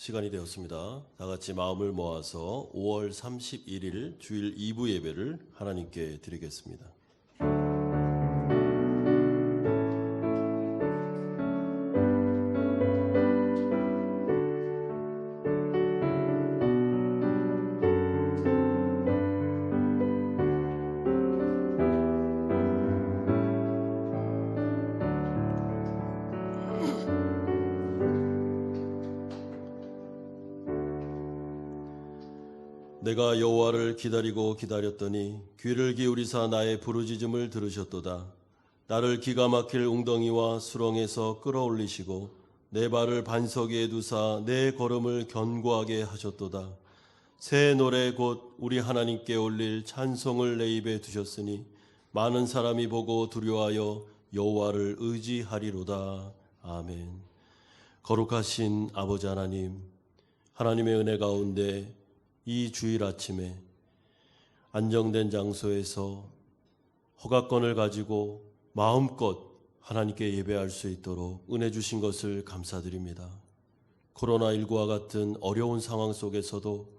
시간이 되었습니다. 다 같이 마음을 모아서 5월 31일 주일 2부 예배를 하나님께 드리겠습니다. 내가 여호와를 기다리고 기다렸더니 귀를 기울이사 나의 부르짖음을 들으셨도다. 나를 기가 막힐 웅덩이와 수렁에서 끌어올리시고 내 발을 반석 위에 두사 내 걸음을 견고하게 하셨도다. 새 노래 곧 우리 하나님께 올릴 찬송을 내 입에 두셨으니 많은 사람이 보고 두려워하여 여호와를 의지하리로다. 아멘. 거룩하신 아버지 하나님, 하나님의 은혜 가운데 이 주일 아침에 안정된 장소에서 허가권을 가지고 마음껏 하나님께 예배할 수 있도록 은혜 주신 것을 감사드립니다. 코로나19와 같은 어려운 상황 속에서도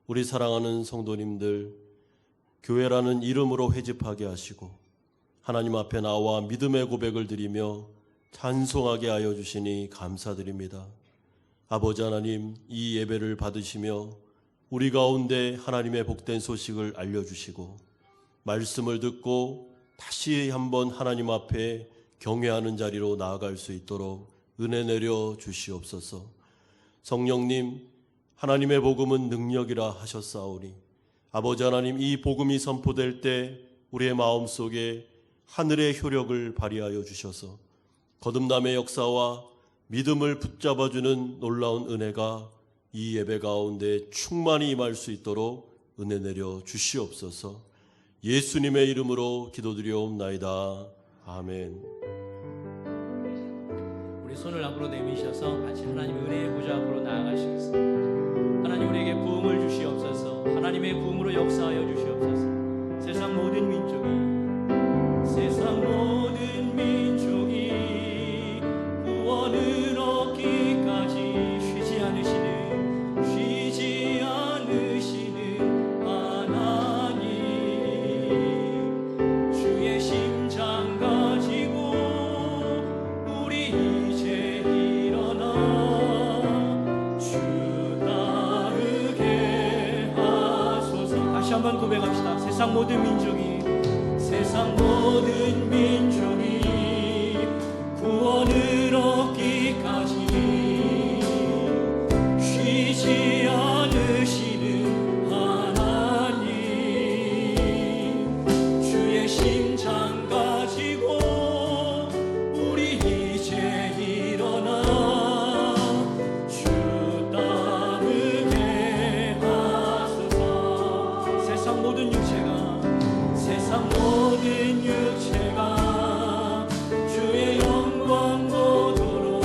우리 사랑하는 성도님들 교회라는 이름으로 회집하게 하시고 하나님 앞에 나와 믿음의 고백을 드리며 찬송하게 하여 주시니 감사드립니다. 아버지 하나님, 이 예배를 받으시며 우리 가운데 하나님의 복된 소식을 알려주시고 말씀을 듣고 다시 한번 하나님 앞에 경외하는 자리로 나아갈 수 있도록 은혜 내려 주시옵소서. 성령님, 하나님의 복음은 능력이라 하셨사오니 아버지 하나님, 이 복음이 선포될 때 우리의 마음속에 하늘의 효력을 발휘하여 주셔서 거듭남의 역사와 믿음을 붙잡아주는 놀라운 은혜가 이 예배 가운데 충만히 임할 수 있도록 은혜 내려 주시옵소서. 예수님의 이름으로 기도드리옵나이다. 아멘. 우리 손을 앞으로 내미셔서 같이 하나님의 은혜의 보좌 앞으로 나아가시겠습니다. 하나님, 우리에게 부흥을 주시옵소서. 하나님의 부흥으로 역사하여 주시옵소서. 세상 모든 민족이 구원을 얻기까지 쉬지 않으시는 하나님, 주의 심장 가지고 우리 이제 일어나 주 따르게 하소서. 다시 한번 고백합시다. 세상 모든 민족이 구원을 얻기까지 쉬지 않으시는 하나님, 주의 심장 가지고 우리 이제 일어나 주 따르게 하소서. 세상 모든 육체가 주의 영광 보도록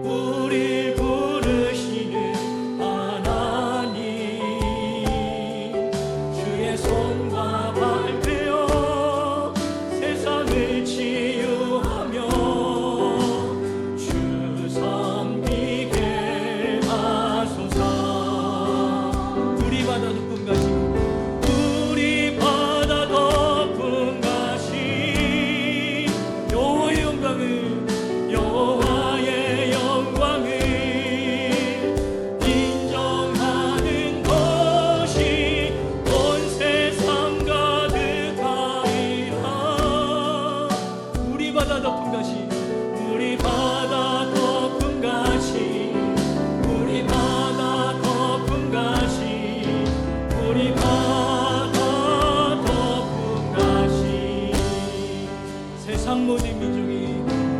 우릴 부르시는 하나님, 주의 손과 발 되어 세상을 치유하며 주 섬기게 하소서. 우리 바다 높은 가시고 여호와의 영광을 인정하는 것이 온 세상 가득하리라. 우리 바다 덮은 가시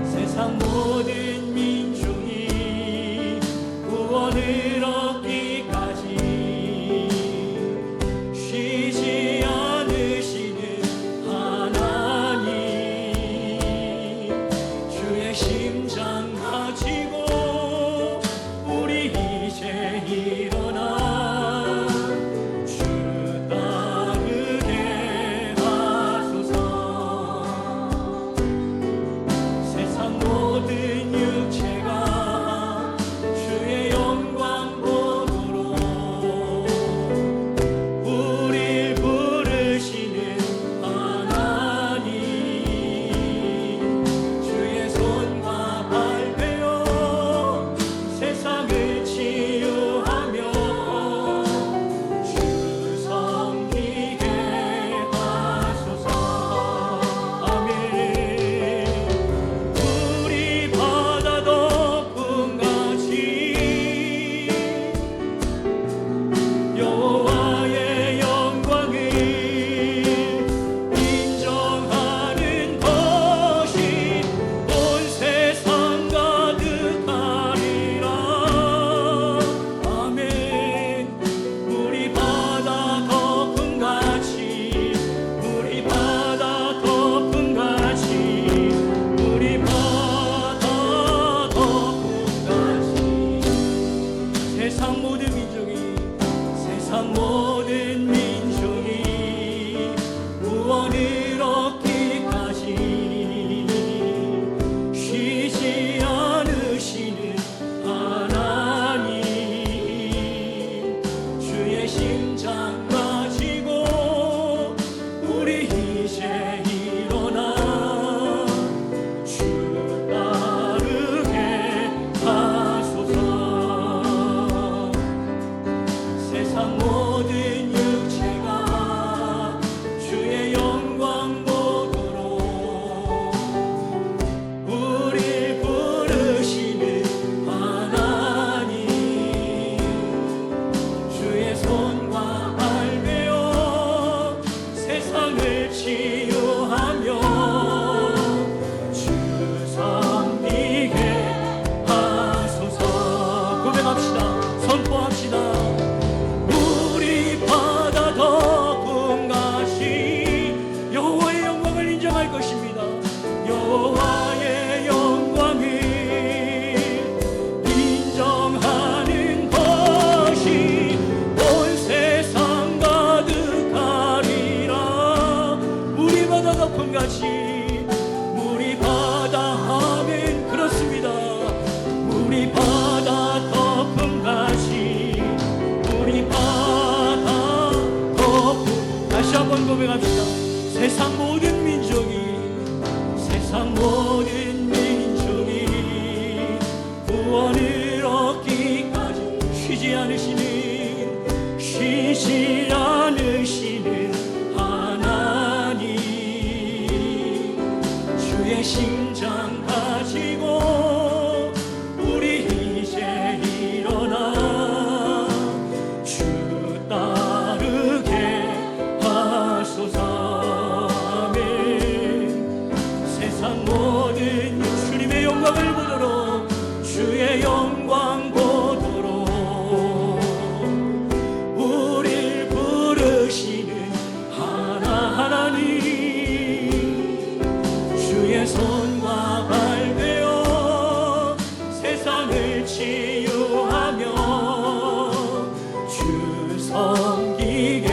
세상 모든 민족이 구원을 얻기까지 쉬지 않으시는 하나님, 주의 심장 가지고 우리 이제 일어나 주 따르게 하소서. 세상 모든 육체가 쉬지 않으시는 하나님, 주의 심장 가지고 우리 이제 일어나 주 따르게 하소서. 아멘. 세상 모든 주님의 영광을 보도록, 주의 영광 보도록 우릴 부르시는 하나님, 주의 손과 발 되어 세상을 치유하며 주 섬기게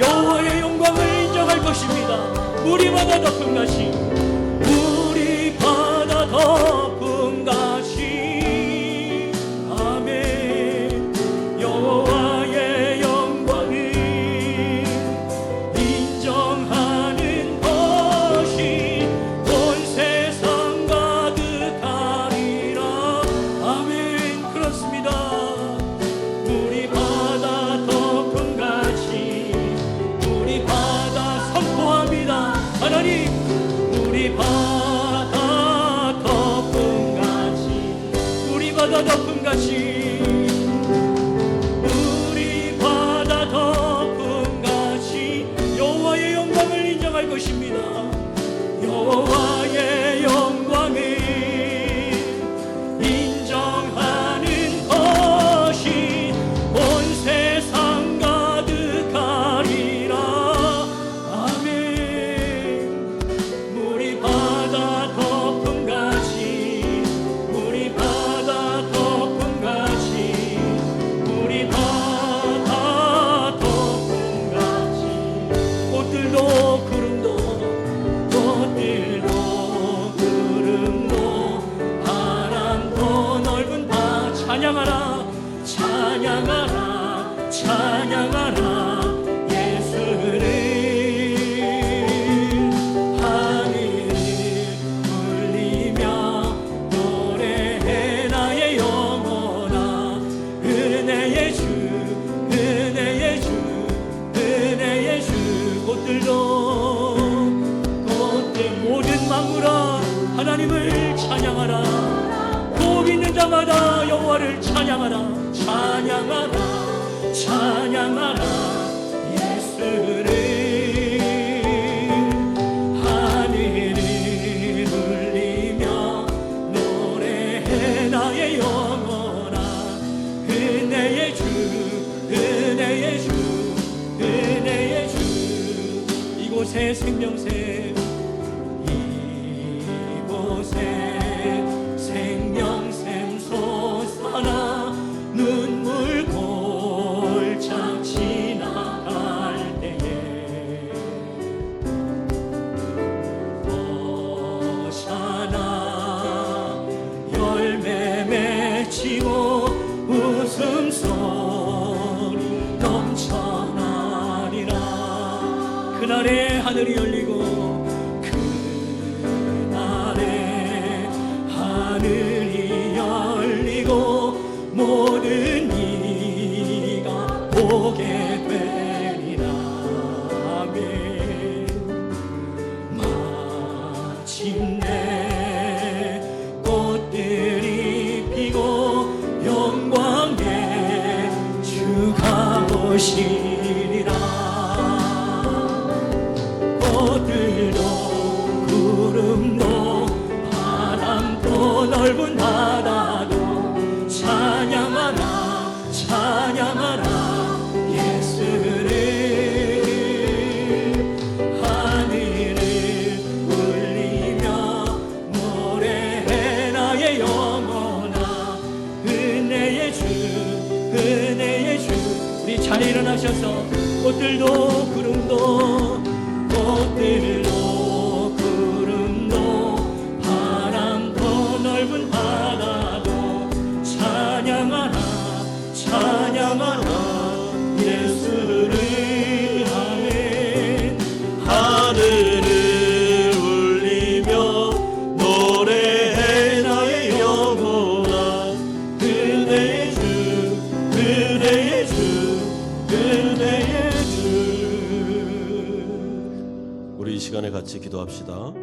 여호와의 영광을 인정할 것입니다. 물이 바다 덮음같이, 물이 바다 덮음같이. 아멘. 여호와의 영광을 인정하는 것이 온 세상 가득하리라. 아멘. 그렇습니다. 물이 바다 덮음같이, 물이 바다 선포합니다. 하나님, 물이 바다 덮음같이, 물이 바다 덮음같이, 물이 바다 덮음같이 여호와의 영광을 인정할 것입니다. 여호와의 영광을 인정하는 것이 온 세상 가득하리라. 아멘. 물이 바다 덮음같이, 물이 바다 덮음같이, 물이 바다 덮음같이. 꽃들도 구름도, 꽃들도 구름도 바람도 넓은 바 찬양하라, 찬양하라, 찬양하라 예수를. 하늘을 울리며 노래해 나의 영혼아. 은혜의 주, 은혜의 주, 은혜의 주. 꽃들도, 꽃들 모든 만물아 하나님을 찬양하라. 호흡 있는 자마다 여호와를 찬양하라, 찬양하라, 찬양하라 예수를. 하늘을 울리며 노래해 나의 영혼아. 은혜의 주, 은혜의 주, 은혜의 주. 이곳에 생명샘, 이곳에 생명샘 솟아나 눈물 골짝 지나갈 때에 호산나 열매 맺히고 웃음소리 넘쳐나리라. 그날에 하늘이 열리고, 그날에 하늘이 열리고 모든 이가 보게 되리라. 아멘. 마침내 꽃들이 피고 영광의 주가 오시리라. 꽃들도 구름도 바람도 넓은 바다도 찬양하라, 찬양하라 예수를. 하늘을 울리며 노래해 나의 영혼아. 은혜의 주, 은혜의 주. 우리 잘 일어나셔서 꽃들도 구름도, 꽃들도 구름도 바람도 넓은 바다도 찬양하라, 찬양하라 예수를. 아멘. 하늘을 울리며 노래해 나의 영혼아. 은혜의 주, 시간에 같이 기도합시다.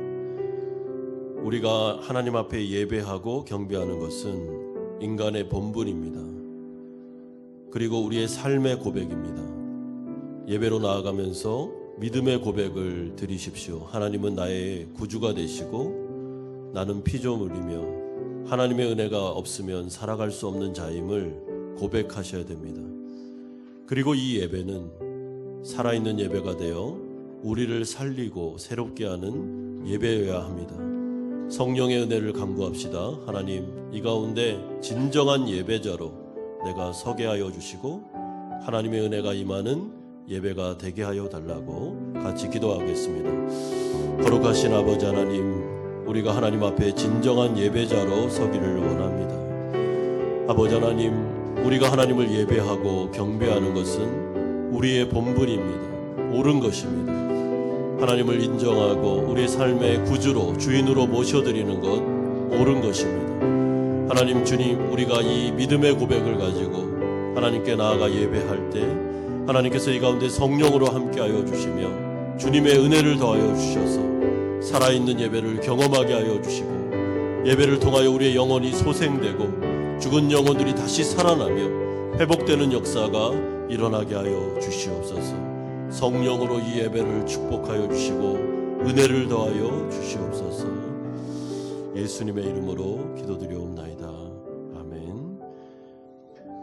우리가 하나님 앞에 예배하고 경배하는 것은 인간의 본분입니다. 그리고 우리의 삶의 고백입니다. 예배로 나아가면서 믿음의 고백을 드리십시오. 하나님은 나의 구주가 되시고 나는 피 좀 흘리며 하나님의 은혜가 없으면 살아갈 수 없는 자임을 고백하셔야 됩니다. 그리고 이 예배는 살아있는 예배가 되어 우리를 살리고 새롭게 하는 예배여야 합니다. 성령의 은혜를 간구합시다. 하나님, 이 가운데 진정한 예배자로 내가 서게 하여 주시고 하나님의 은혜가 임하는 예배가 되게 하여 달라고 같이 기도하겠습니다. 거룩하신 아버지 하나님, 우리가 하나님 앞에 진정한 예배자로 서기를 원합니다. 아버지 하나님, 우리가 하나님을 예배하고 경배하는 것은 우리의 본분입니다. 옳은 것입니다. 하나님을 인정하고 우리의 삶의 구주로 주인으로 모셔드리는 것 옳은 것입니다. 하나님 주님, 우리가 이 믿음의 고백을 가지고 하나님께 나아가 예배할 때 하나님께서 이 가운데 성령으로 함께하여 주시며 주님의 은혜를 더하여 주셔서 살아있는 예배를 경험하게 하여 주시고 예배를 통하여 우리의 영혼이 소생되고 죽은 영혼들이 다시 살아나며 회복되는 역사가 일어나게 하여 주시옵소서. 성령으로 이 예배를 축복하여 주시고 은혜를 더하여 주시옵소서. 예수님의 이름으로 기도드리옵나이다. 아멘.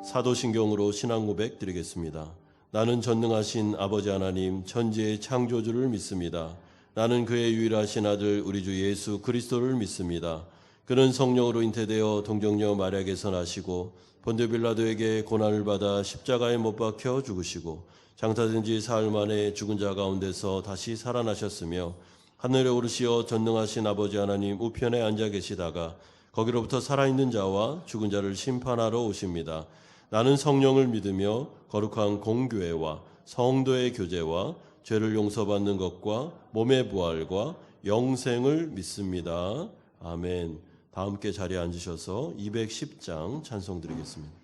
사도신경으로 신앙 고백 드리겠습니다. 나는 전능하신 아버지 하나님 천지의 창조주를 믿습니다. 나는 그의 유일하신 아들 우리 주 예수 그리스도를 믿습니다. 그는 성령으로 잉태되어 동정녀 마리아에게서 나시고 본디오 빌라도에게 고난을 받아 십자가에 못 박혀 죽으시고 장사된 지 사흘 만에 죽은 자 가운데서 다시 살아나셨으며 하늘에 오르시어 전능하신 아버지 하나님 우편에 앉아 계시다가 거기로부터 살아있는 자와 죽은 자를 심판하러 오십니다. 나는 성령을 믿으며 거룩한 공교회와 성도의 교제와 죄를 용서받는 것과 몸의 부활과 영생을 믿습니다. 아멘. 다 함께 자리에 앉으셔서 210장 찬송 드리겠습니다.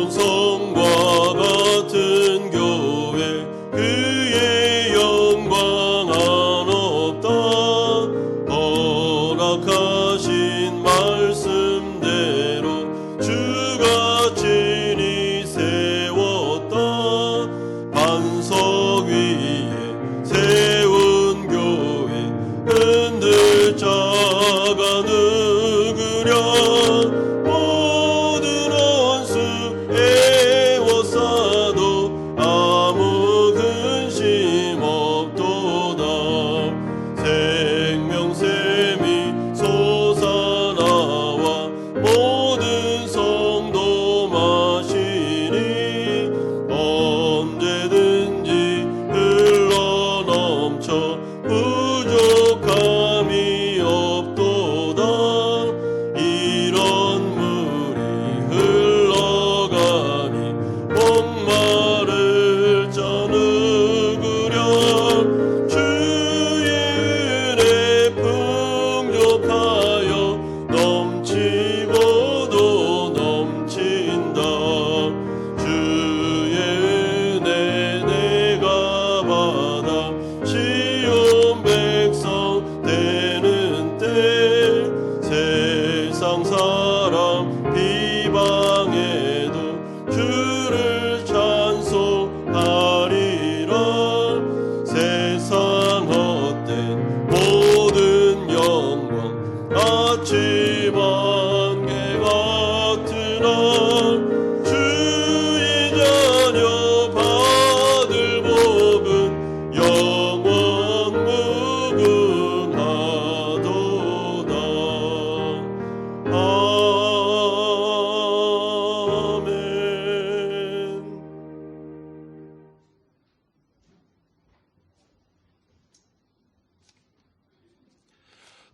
시온성과 같은 교회 그의 영광 한없다. 허락하신 말씀대로 주가 친히 세웠다. 반석 위에 세운 교회 흔들 자가 누구랴.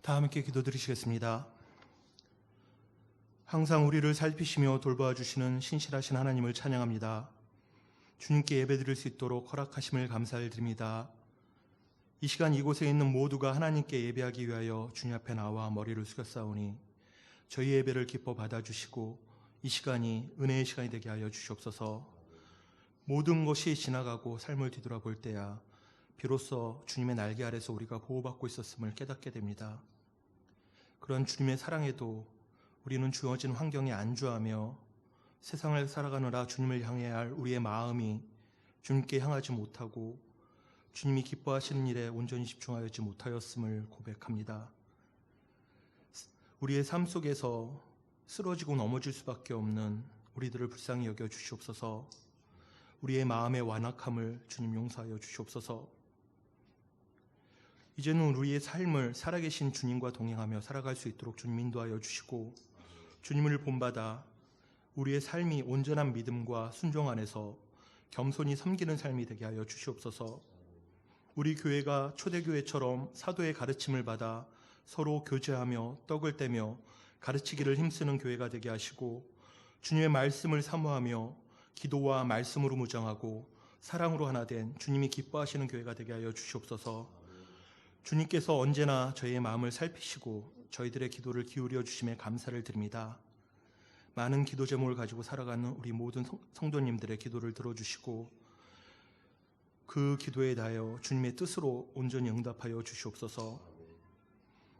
다 함께 기도드리시겠습니다. 항상 우리를 살피시며 돌보아 주시는 신실하신 하나님을 찬양합니다. 주님께 예배드릴 수 있도록 허락하심을 감사드립니다. 이 시간 이곳에 있는 모두가 하나님께 예배하기 위하여 주님 앞에 나와 머리를 숙였사오니 저희 예배를 기뻐 받아주시고 이 시간이 은혜의 시간이 되게 하여 주시옵소서. 모든 것이 지나가고 삶을 뒤돌아볼 때야 비로소 주님의 날개 아래서 우리가 보호받고 있었음을 깨닫게 됩니다. 그런 주님의 사랑에도 우리는 주어진 환경에 안주하며 세상을 살아가느라 주님을 향해야 할 우리의 마음이 주님께 향하지 못하고 주님이 기뻐하시는 일에 온전히 집중하지 못하였음을 고백합니다. 우리의 삶 속에서 쓰러지고 넘어질 수밖에 없는 우리들을 불쌍히 여겨 주시옵소서. 우리의 마음의 완악함을 주님 용서하여 주시옵소서. 이제는 우리의 삶을 살아계신 주님과 동행하며 살아갈 수 있도록 주님 인도하여 주시고 주님을 본받아 우리의 삶이 온전한 믿음과 순종 안에서 겸손히 섬기는 삶이 되게 하여 주시옵소서. 우리 교회가 초대교회처럼 사도의 가르침을 받아 서로 교제하며 떡을 떼며 가르치기를 힘쓰는 교회가 되게 하시고 주님의 말씀을 사모하며 기도와 말씀으로 무장하고 사랑으로 하나 된 주님이 기뻐하시는 교회가 되게 하여 주시옵소서. 주님께서 언제나 저희의 마음을 살피시고 저희들의 기도를 기울여 주심에 감사를 드립니다. 많은 기도 제목을 가지고 살아가는 우리 모든 성도님들의 기도를 들어주시고 그 기도에 대하여 주님의 뜻으로 온전히 응답하여 주시옵소서.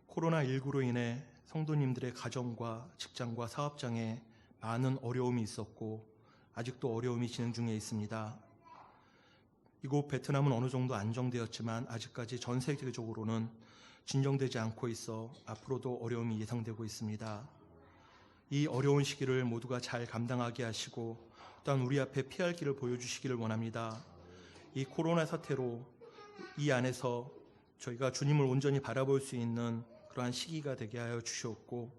코로나19로 인해 성도님들의 가정과 직장과 사업장에 많은 어려움이 있었고 아직도 어려움이 진행 중에 있습니다. 이곳 베트남은 어느 정도 안정되었지만 아직까지 전 세계적으로는 진정되지 않고 있어 앞으로도 어려움이 예상되고 있습니다. 이 어려운 시기를 모두가 잘 감당하게 하시고 또한 우리 앞에 피할 길을 보여주시기를 원합니다. 이 코로나 사태로 이 안에서 저희가 주님을 온전히 바라볼 수 있는 그러한 시기가 되게 하여 주시옵고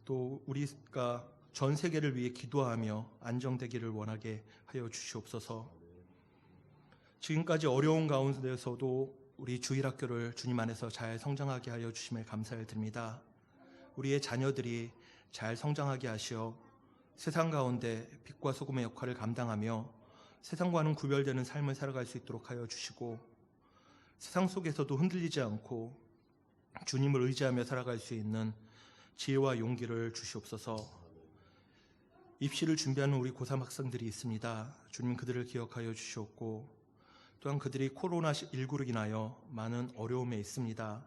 또 우리가 전 세계를 위해 기도하며 안정되기를 원하게 하여 주시옵소서. 지금까지 어려운 가운데서도 우리 주일학교를 주님 안에서 잘 성장하게 하여 주심에 감사를 드립니다. 우리의 자녀들이 잘 성장하게 하시어 세상 가운데 빛과 소금의 역할을 감당하며 세상과는 구별되는 삶을 살아갈 수 있도록 하여 주시고 세상 속에서도 흔들리지 않고 주님을 의지하며 살아갈 수 있는 지혜와 용기를 주시옵소서. 입시를 준비하는 우리 고3 학생들이 있습니다. 주님 그들을 기억하여 주시옵고 또한 그들이 코로나19로 인하여 많은 어려움에 있습니다.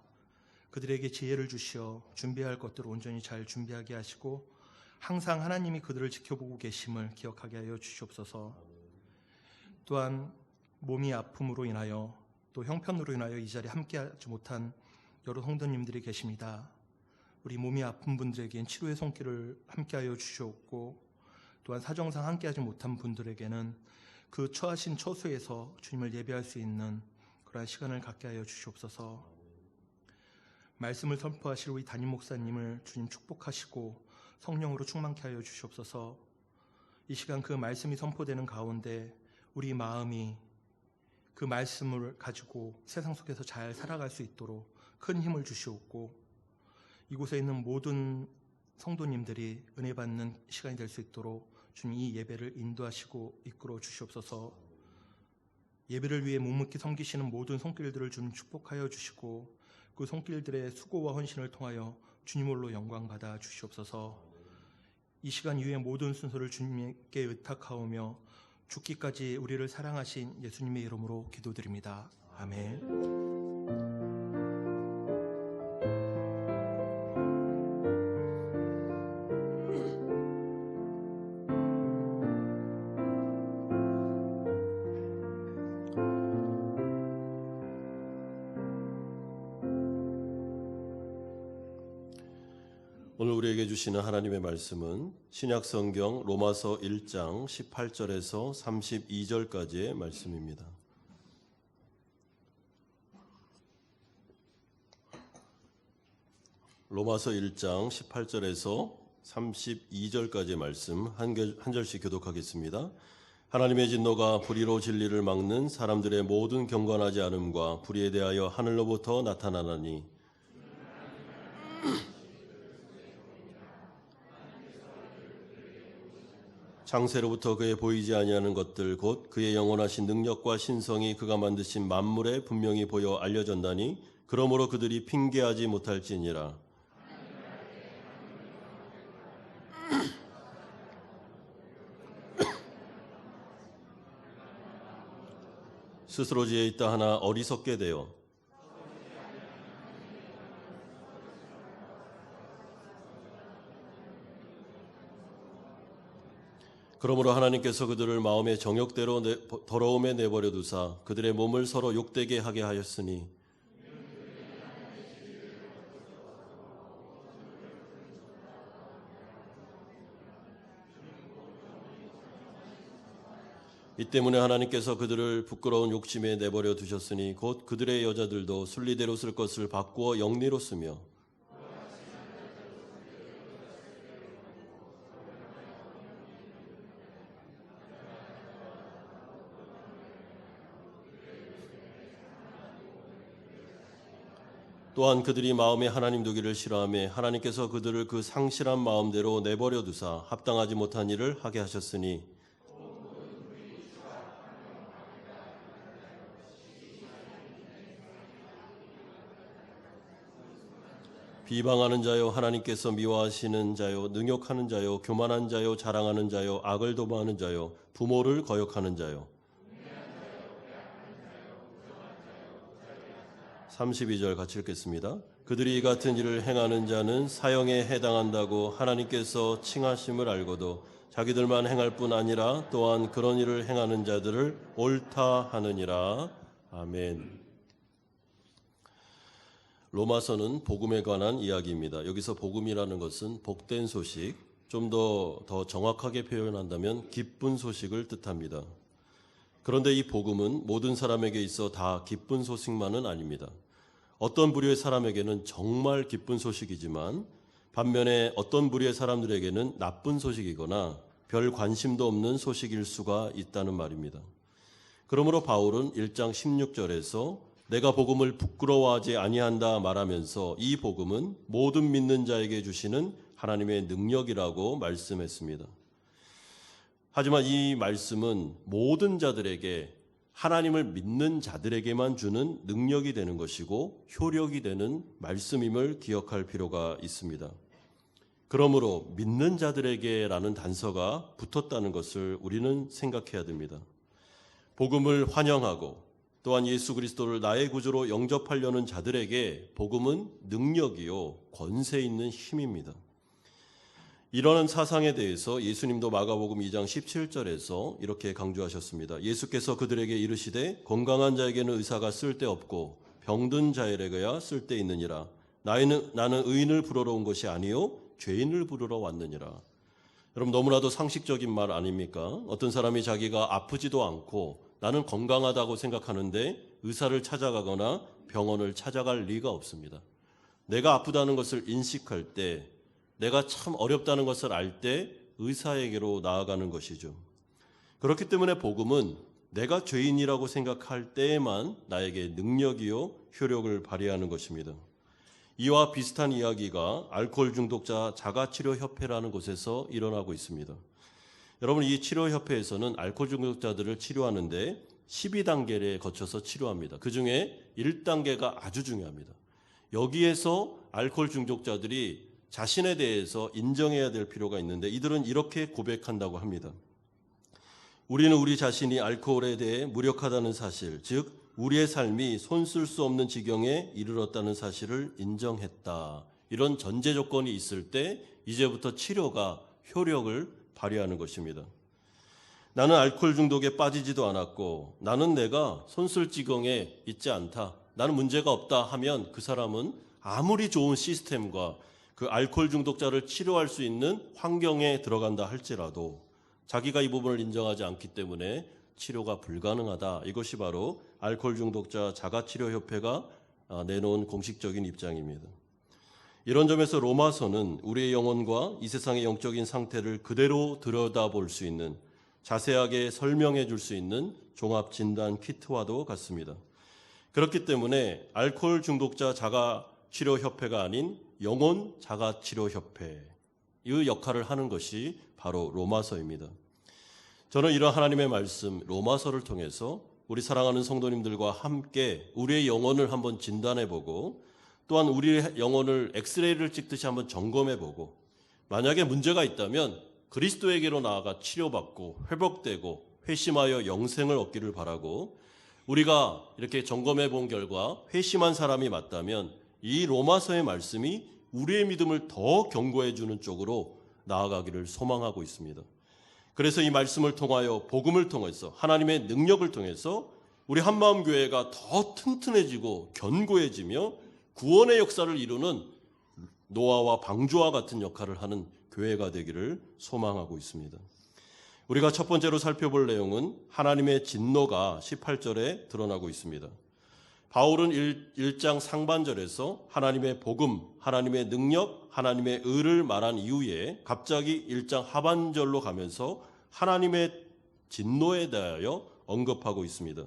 그들에게 지혜를 주시어 준비할 것들을 온전히 잘 준비하게 하시고 항상 하나님이 그들을 지켜보고 계심을 기억하게 하여 주시옵소서. 또한 몸이 아픔으로 인하여 또 형편으로 인하여 이 자리에 함께하지 못한 여러 성도님들이 계십니다. 우리 몸이 아픈 분들에게는 치료의 손길을 함께하여 주시옵고 또한 사정상 함께하지 못한 분들에게는 그 처하신 처소에서 주님을 예배할 수 있는 그러한 시간을 갖게 하여 주시옵소서. 말씀을 선포하실 우리 담임 목사님을 주님 축복하시고 성령으로 충만케 하여 주시옵소서. 이 시간 그 말씀이 선포되는 가운데 우리 마음이 그 말씀을 가지고 세상 속에서 잘 살아갈 수 있도록 큰 힘을 주시옵고 이곳에 있는 모든 성도님들이 은혜 받는 시간이 될 수 있도록 주님 이 예배를 인도하시고 이끌어 주시옵소서. 예배를 위해 묵묵히 섬기시는 모든 손길들을 주님 축복하여 주시고 그 손길들의 수고와 헌신을 통하여 주님홀로 영광 받아 주시옵소서. 이 시간 이후의 모든 순서를 주님께 의탁하오며 죽기까지 우리를 사랑하신 예수님의 이름으로 기도드립니다. 아멘. 오늘 우리에게 주시는 하나님의 말씀은 신약성경 로마서 1장 18절에서 32절까지의 말씀입니다. 로마서 1장 18절에서 32절까지의 말씀 한 절씩 교독하겠습니다. 하나님의 진노가 불의로 진리를 막는 사람들의 모든 경건하지 않음과 불의에 대하여 하늘로부터 나타나나니 창세로부터 그의 보이지 아니하는 것들 곧 그의 영원하신 능력과 신성이 그가 만드신 만물에 분명히 보여 알려졌나니 그러므로 그들이 핑계하지 못할지니라. 스스로 지혜 있다 하나 어리석게 되어 그러므로 하나님께서 그들을 마음의 정욕대로 더러움에 내버려 두사 그들의 몸을 서로 욕되게 하게 하였으니 이 때문에 하나님께서 그들을 부끄러운 욕심에 내버려 두셨으니 곧 그들의 여자들도 순리대로 쓸 것을 바꾸어 영리로 쓰며 또한 그들이 마음에 하나님 두기를 싫어하며 하나님께서 그들을 그 상실한 마음대로 내버려 두사 합당하지 못한 일을 하게 하셨으니 비방하는 자요 하나님께서 미워하시는 자요 능욕하는 자요 교만한 자요 자랑하는 자요 악을 도모하는 자요 부모를 거역하는 자요 32절 같이 읽겠습니다. 그들이 이 같은 일을 행하는 자는 사형에 해당한다고 하나님께서 칭하심을 알고도 자기들만 행할 뿐 아니라 또한 그런 일을 행하는 자들을 옳다 하느니라. 아멘. 로마서는 복음에 관한 이야기입니다. 여기서 복음이라는 것은 복된 소식, 좀 더 정확하게 표현한다면 기쁜 소식을 뜻합니다. 그런데 이 복음은 모든 사람에게 있어 다 기쁜 소식만은 아닙니다. 어떤 부류의 사람에게는 정말 기쁜 소식이지만 반면에 어떤 부류의 사람들에게는 나쁜 소식이거나 별 관심도 없는 소식일 수가 있다는 말입니다. 그러므로 바울은 1장 16절에서 내가 복음을 부끄러워하지 아니한다 말하면서 이 복음은 모든 믿는 자에게 주시는 하나님의 능력이라고 말씀했습니다. 하지만 이 말씀은 모든 자들에게 하나님을 믿는 자들에게만 주는 능력이 되는 것이고 효력이 되는 말씀임을 기억할 필요가 있습니다. 그러므로 믿는 자들에게라는 단서가 붙었다는 것을 우리는 생각해야 됩니다. 복음을 환영하고 또한 예수 그리스도를 나의 구주로 영접하려는 자들에게 복음은 능력이요 권세 있는 힘입니다. 이러한 사상에 대해서 예수님도 마가복음 2장 17절에서 이렇게 강조하셨습니다. 예수께서 그들에게 이르시되 건강한 자에게는 의사가 쓸데없고 병든 자에게야 쓸데있느니라. 나는 의인을 부르러 온 것이 아니요 죄인을 부르러 왔느니라. 여러분 너무나도 상식적인 말 아닙니까? 어떤 사람이 자기가 아프지도 않고 나는 건강하다고 생각하는데 의사를 찾아가거나 병원을 찾아갈 리가 없습니다. 내가 아프다는 것을 인식할 때 내가 참 어렵다는 것을 알 때 의사에게로 나아가는 것이죠. 그렇기 때문에 복음은 내가 죄인이라고 생각할 때에만 나에게 능력이요 효력을 발휘하는 것입니다. 이와 비슷한 이야기가 알코올 중독자 자가치료협회라는 곳에서 일어나고 있습니다. 여러분 이 치료협회에서는 알코올 중독자들을 치료하는데 12단계를 거쳐서 치료합니다. 그중에 1단계가 아주 중요합니다. 여기에서 알코올 중독자들이 자신에 대해서 인정해야 될 필요가 있는데 이들은 이렇게 고백한다고 합니다. 우리는 우리 자신이 알코올에 대해 무력하다는 사실, 즉 우리의 삶이 손쓸 수 없는 지경에 이르렀다는 사실을 인정했다. 이런 전제 조건이 있을 때 이제부터 치료가 효력을 발휘하는 것입니다. 나는 알코올 중독에 빠지지도 않았고 나는 내가 손쓸 지경에 있지 않다. 나는 문제가 없다 하면 그 사람은 아무리 좋은 시스템과 그 알코올 중독자를 치료할 수 있는 환경에 들어간다 할지라도 자기가 이 부분을 인정하지 않기 때문에 치료가 불가능하다. 이것이 바로 알코올 중독자 자가치료협회가 내놓은 공식적인 입장입니다. 이런 점에서 로마서는 우리의 영혼과 이 세상의 영적인 상태를 그대로 들여다볼 수 있는 자세하게 설명해 줄 수 있는 종합진단 키트와도 같습니다. 그렇기 때문에 알코올 중독자 자가치료협회가 아닌 영혼 자가치료협회의 역할을 하는 것이 바로 로마서입니다. 저는 이런 하나님의 말씀 로마서를 통해서 우리 사랑하는 성도님들과 함께 우리의 영혼을 한번 진단해보고 또한 우리의 영혼을 엑스레이를 찍듯이 한번 점검해보고 만약에 문제가 있다면 그리스도에게로 나아가 치료받고 회복되고 회심하여 영생을 얻기를 바라고 우리가 이렇게 점검해 본 결과 회심한 사람이 맞다면 이 로마서의 말씀이 우리의 믿음을 더 견고해 주는 쪽으로 나아가기를 소망하고 있습니다. 그래서 이 말씀을 통하여 복음을 통해서 하나님의 능력을 통해서 우리 한마음교회가 더 튼튼해지고 견고해지며 구원의 역사를 이루는 노아와 방주와 같은 역할을 하는 교회가 되기를 소망하고 있습니다. 우리가 첫 번째로 살펴볼 내용은 하나님의 진노가 18절에 드러나고 있습니다. 바울은 1장 상반절에서 하나님의 복음, 하나님의 능력, 하나님의 의를 말한 이후에 갑자기 1장 하반절로 가면서 하나님의 진노에 대하여 언급하고 있습니다.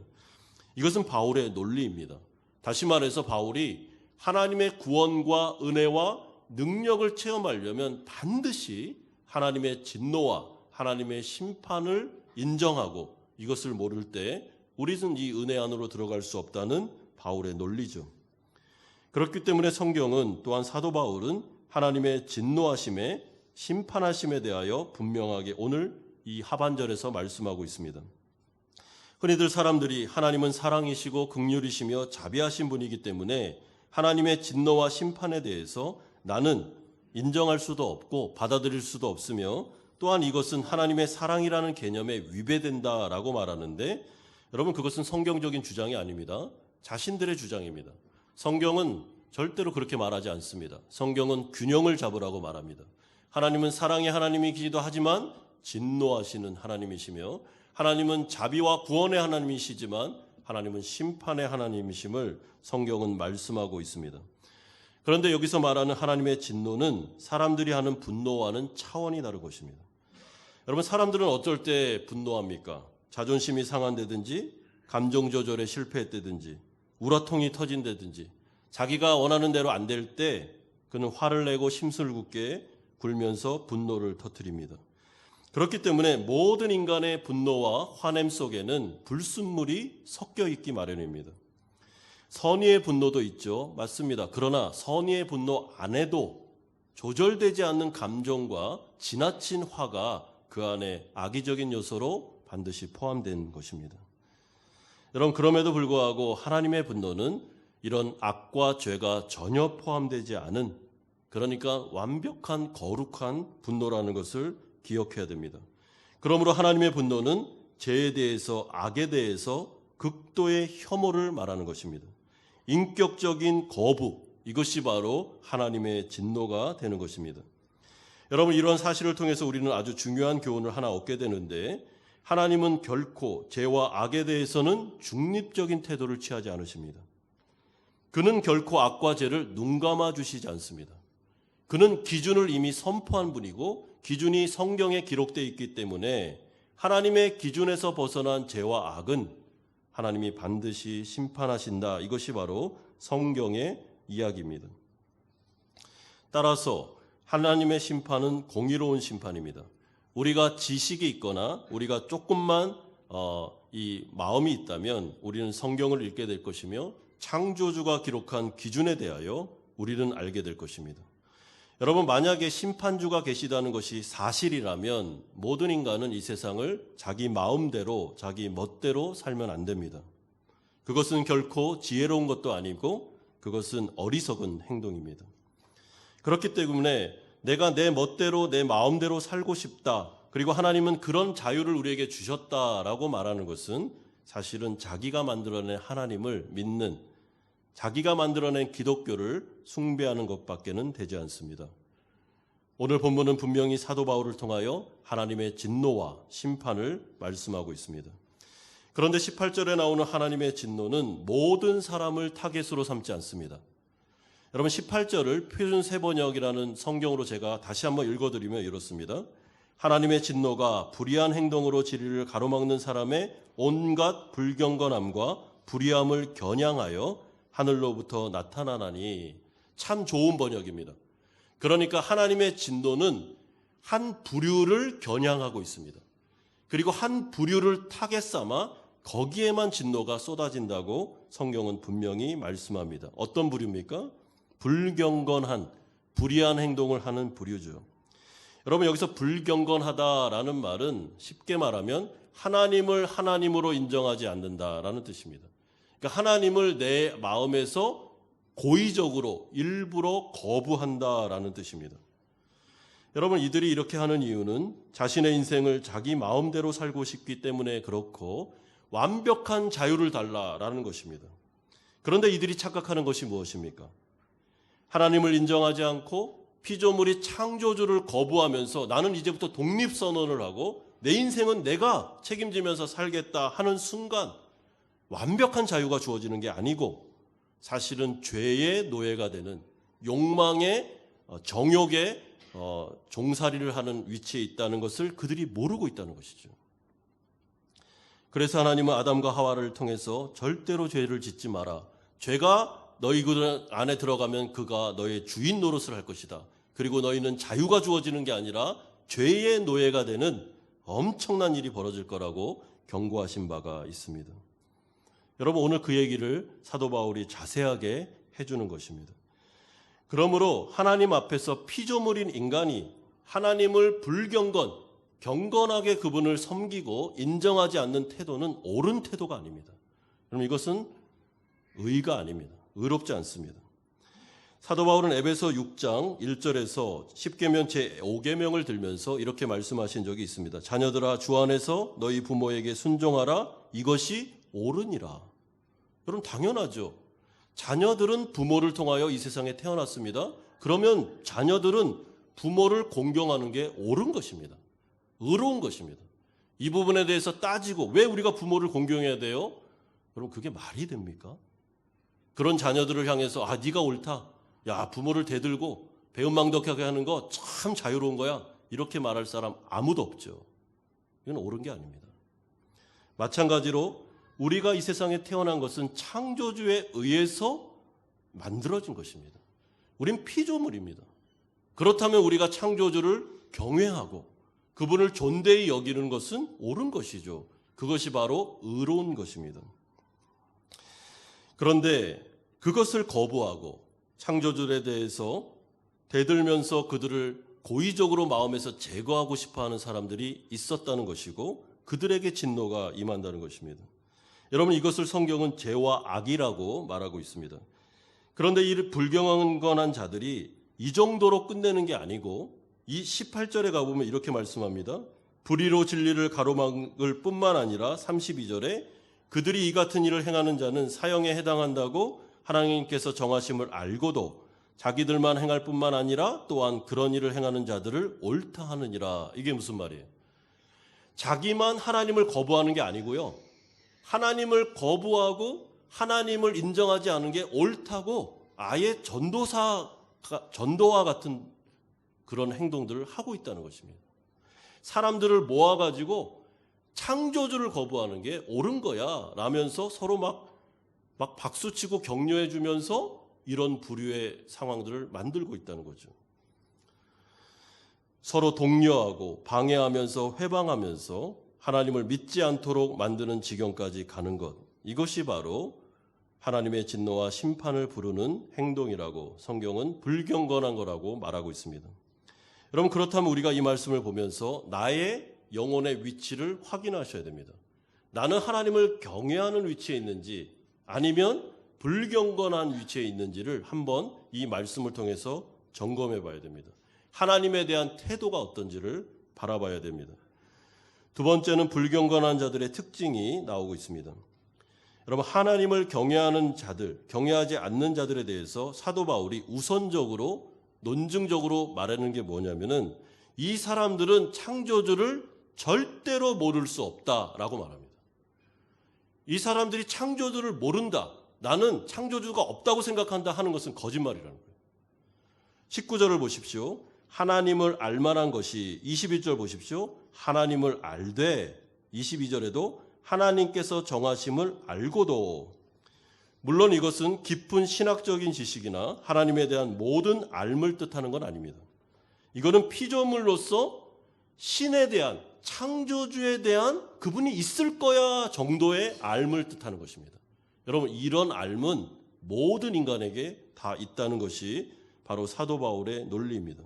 이것은 바울의 논리입니다. 다시 말해서 바울이 하나님의 구원과 은혜와 능력을 체험하려면 반드시 하나님의 진노와 하나님의 심판을 인정하고 이것을 모를 때 우리는 이 은혜 안으로 들어갈 수 없다는 바울의 논리죠. 그렇기 때문에 성경은 또한 사도 바울은 하나님의 진노하심에 심판하심에 대하여 분명하게 오늘 이 하반절에서 말씀하고 있습니다. 흔히들 사람들이 하나님은 사랑이시고 긍휼이시며 자비하신 분이기 때문에 하나님의 진노와 심판에 대해서 나는 인정할 수도 없고 받아들일 수도 없으며 또한 이것은 하나님의 사랑이라는 개념에 위배된다라고 말하는데 여러분 그것은 성경적인 주장이 아닙니다. 자신들의 주장입니다. 성경은 절대로 그렇게 말하지 않습니다. 성경은 균형을 잡으라고 말합니다. 하나님은 사랑의 하나님이기도 하지만 진노하시는 하나님이시며 하나님은 자비와 구원의 하나님이시지만 하나님은 심판의 하나님이심을 성경은 말씀하고 있습니다. 그런데 여기서 말하는 하나님의 진노는 사람들이 하는 분노와는 차원이 다른 것입니다. 여러분 사람들은 어쩔 때 분노합니까? 자존심이 상한다든지 감정 조절에 실패했다든지 우라통이 터진다든지 자기가 원하는 대로 안 될 때 그는 화를 내고 심술궂게 굴면서 분노를 터뜨립니다. 그렇기 때문에 모든 인간의 분노와 화냄 속에는 불순물이 섞여 있기 마련입니다. 선의의 분노도 있죠. 맞습니다. 그러나 선의의 분노 안에도 조절되지 않는 감정과 지나친 화가 그 안에 악의적인 요소로 반드시 포함된 것입니다. 여러분 그럼에도 불구하고 하나님의 분노는 이런 악과 죄가 전혀 포함되지 않은 그러니까 완벽한 거룩한 분노라는 것을 기억해야 됩니다. 그러므로 하나님의 분노는 죄에 대해서 악에 대해서 극도의 혐오를 말하는 것입니다. 인격적인 거부 이것이 바로 하나님의 진노가 되는 것입니다. 여러분 이런 사실을 통해서 우리는 아주 중요한 교훈을 하나 얻게 되는데 하나님은 결코 죄와 악에 대해서는 중립적인 태도를 취하지 않으십니다. 그는 결코 악과 죄를 눈감아 주시지 않습니다. 그는 기준을 이미 선포한 분이고 기준이 성경에 기록되어 있기 때문에 하나님의 기준에서 벗어난 죄와 악은 하나님이 반드시 심판하신다. 이것이 바로 성경의 이야기입니다. 따라서 하나님의 심판은 공의로운 심판입니다. 우리가 지식이 있거나 우리가 조금만 이 마음이 있다면 우리는 성경을 읽게 될 것이며 창조주가 기록한 기준에 대하여 우리는 알게 될 것입니다. 여러분 만약에 심판주가 계시다는 것이 사실이라면 모든 인간은 이 세상을 자기 마음대로 자기 멋대로 살면 안 됩니다. 그것은 결코 지혜로운 것도 아니고 그것은 어리석은 행동입니다. 그렇기 때문에 내가 내 멋대로 내 마음대로 살고 싶다. 그리고 하나님은 그런 자유를 우리에게 주셨다라고 말하는 것은 사실은 자기가 만들어낸 하나님을 믿는 자기가 만들어낸 기독교를 숭배하는 것밖에는 되지 않습니다. 오늘 본문은 분명히 사도 바울을 통하여 하나님의 진노와 심판을 말씀하고 있습니다. 그런데 18절에 나오는 하나님의 진노는 모든 사람을 타겟으로 삼지 않습니다. 여러분 18절을 표준세 번역이라는 성경으로 제가 다시 한번 읽어드리면 이렇습니다. 하나님의 진노가 불의한 행동으로 진리를 가로막는 사람의 온갖 불경건함과 불의함을 겨냥하여 하늘로부터 나타나나니 참 좋은 번역입니다. 그러니까 하나님의 진노는 한 부류를 겨냥하고 있습니다. 그리고 한 부류를 타겟 삼아 거기에만 진노가 쏟아진다고 성경은 분명히 말씀합니다. 어떤 부류입니까? 불경건한 불의한 행동을 하는 부류죠. 여러분 여기서 불경건하다라는 말은 쉽게 말하면 하나님을 하나님으로 인정하지 않는다라는 뜻입니다. 그러니까 하나님을 내 마음에서 고의적으로 일부러 거부한다라는 뜻입니다. 여러분, 이들이 이렇게 하는 이유는 자신의 인생을 자기 마음대로 살고 싶기 때문에 그렇고 완벽한 자유를 달라라는 것입니다. 그런데 이들이 착각하는 것이 무엇입니까? 하나님을 인정하지 않고 피조물이 창조주를 거부하면서 나는 이제부터 독립선언을 하고 내 인생은 내가 책임지면서 살겠다 하는 순간 완벽한 자유가 주어지는 게 아니고 사실은 죄의 노예가 되는 욕망의 정욕의 종살이를 하는 위치에 있다는 것을 그들이 모르고 있다는 것이죠. 그래서 하나님은 아담과 하와를 통해서 절대로 죄를 짓지 마라. 죄가 너희 그 안에 들어가면 그가 너의 주인 노릇을 할 것이다. 그리고 너희는 자유가 주어지는 게 아니라 죄의 노예가 되는 엄청난 일이 벌어질 거라고 경고하신 바가 있습니다. 여러분, 오늘 그 얘기를 사도 바울이 자세하게 해주는 것입니다. 그러므로 하나님 앞에서 피조물인 인간이 하나님을 경건하게 그분을 섬기고 인정하지 않는 태도는 옳은 태도가 아닙니다. 그럼 이것은 의가 아닙니다. 의롭지 않습니다. 사도 바울은 에베소 6장 1절에서 10계명 제5계명을 들면서 이렇게 말씀하신 적이 있습니다. 자녀들아, 주 안에서 너희 부모에게 순종하라. 이것이 옳으니라. 여러분, 당연하죠. 자녀들은 부모를 통하여 이 세상에 태어났습니다. 그러면 자녀들은 부모를 공경하는 게 옳은 것입니다. 의로운 것입니다. 이 부분에 대해서 따지고 왜 우리가 부모를 공경해야 돼요? 여러분, 그게 말이 됩니까? 그런 자녀들을 향해서 네가 옳다. 야, 부모를 대들고 배은망덕하게 하는 거 참 자유로운 거야. 이렇게 말할 사람 아무도 없죠. 이건 옳은 게 아닙니다. 마찬가지로 우리가 이 세상에 태어난 것은 창조주에 의해서 만들어진 것입니다. 우린 피조물입니다. 그렇다면 우리가 창조주를 경외하고 그분을 존대히 여기는 것은 옳은 것이죠. 그것이 바로 의로운 것입니다. 그런데 그것을 거부하고 창조주에 대해서 대들면서 그들을 고의적으로 마음에서 제거하고 싶어하는 사람들이 있었다는 것이고 그들에게 진노가 임한다는 것입니다. 여러분, 이것을 성경은 죄와 악이라고 말하고 있습니다. 그런데 이 불경건한 자들이 이 정도로 끝내는 게 아니고 이 18절에 가보면 이렇게 말씀합니다. 불의로 진리를 가로막을 뿐만 아니라 32절에 그들이 이 같은 일을 행하는 자는 사형에 해당한다고 하나님께서 정하심을 알고도 자기들만 행할 뿐만 아니라 또한 그런 일을 행하는 자들을 옳다 하느니라. 이게 무슨 말이에요? 자기만 하나님을 거부하는 게 아니고요. 하나님을 거부하고 하나님을 인정하지 않은 게 옳다고 아예 전도와 같은 그런 행동들을 하고 있다는 것입니다. 사람들을 모아가지고 창조주를 거부하는 게 옳은 거야 라면서 서로 막 박수치고 격려해 주면서 이런 부류의 상황들을 만들고 있다는 거죠. 서로 독려하고 방해하면서 회방하면서 하나님을 믿지 않도록 만드는 지경까지 가는 것, 이것이 바로 하나님의 진노와 심판을 부르는 행동이라고 성경은 불경건한 거라고 말하고 있습니다. 여러분, 그렇다면 우리가 이 말씀을 보면서 나의 영혼의 위치를 확인하셔야 됩니다. 나는 하나님을 경외하는 위치에 있는지 아니면 불경건한 위치에 있는지를 한번 이 말씀을 통해서 점검해 봐야 됩니다. 하나님에 대한 태도가 어떤지를 바라봐야 됩니다. 두 번째는 불경건한 자들의 특징이 나오고 있습니다. 여러분, 하나님을 경외하는 자들, 경외하지 않는 자들에 대해서 사도 바울이 우선적으로 논증적으로 말하는 게 뭐냐면은 이 사람들은 창조주를 절대로 모를 수 없다라고 말합니다. 이 사람들이 창조주를 모른다. 나는 창조주가 없다고 생각한다 하는 것은 거짓말이라는 거예요. 19절을 보십시오. 하나님을 알만한 것이 21절 보십시오. 하나님을 알되 22절에도 하나님께서 정하심을 알고도. 물론 이것은 깊은 신학적인 지식이나 하나님에 대한 모든 알을 뜻하는 건 아닙니다. 이거는 피조물로서 신에 대한 창조주에 대한 그분이 있을 거야 정도의 알을 뜻하는 것입니다. 여러분, 이런 알은 모든 인간에게 다 있다는 것이 바로 사도 바울의 논리입니다.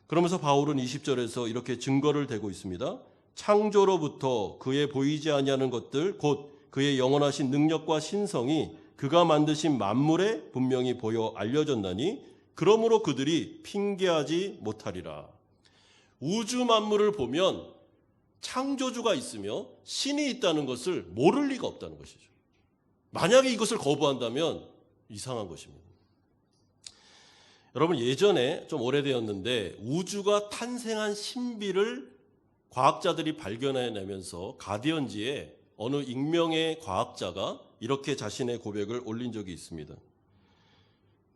그러면서 바울은 20절에서 이렇게 증거를 대고 있습니다. 창조로부터 그의 보이지 아니하는 것들 곧 그의 영원하신 능력과 신성이 그가 만드신 만물에 분명히 보여 알려졌나니 그러므로 그들이 핑계하지 못하리라. 우주 만물을 보면 창조주가 있으며 신이 있다는 것을 모를 리가 없다는 것이죠. 만약에 이것을 거부한다면 이상한 것입니다. 여러분, 예전에 좀 오래되었는데 우주가 탄생한 신비를 과학자들이 발견해내면서 가디언지에 어느 익명의 과학자가 이렇게 자신의 고백을 올린 적이 있습니다.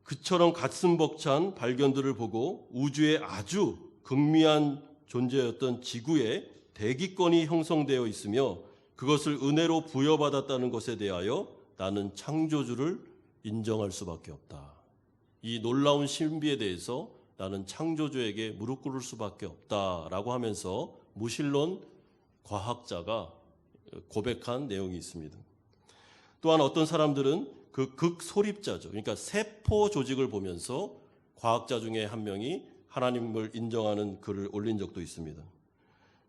그처럼 가슴 벅찬 발견들을 보고 우주의 아주 극미한 존재였던 지구에 대기권이 형성되어 있으며 그것을 은혜로 부여받았다는 것에 대하여 나는 창조주를 인정할 수밖에 없다. 이 놀라운 신비에 대해서 나는 창조주에게 무릎 꿇을 수밖에 없다라고 하면서 무신론 과학자가 고백한 내용이 있습니다. 또한 어떤 사람들은 그 극소립자죠. 그러니까 세포 조직을 보면서 과학자 중에 한 명이 하나님을 인정하는 글을 올린 적도 있습니다.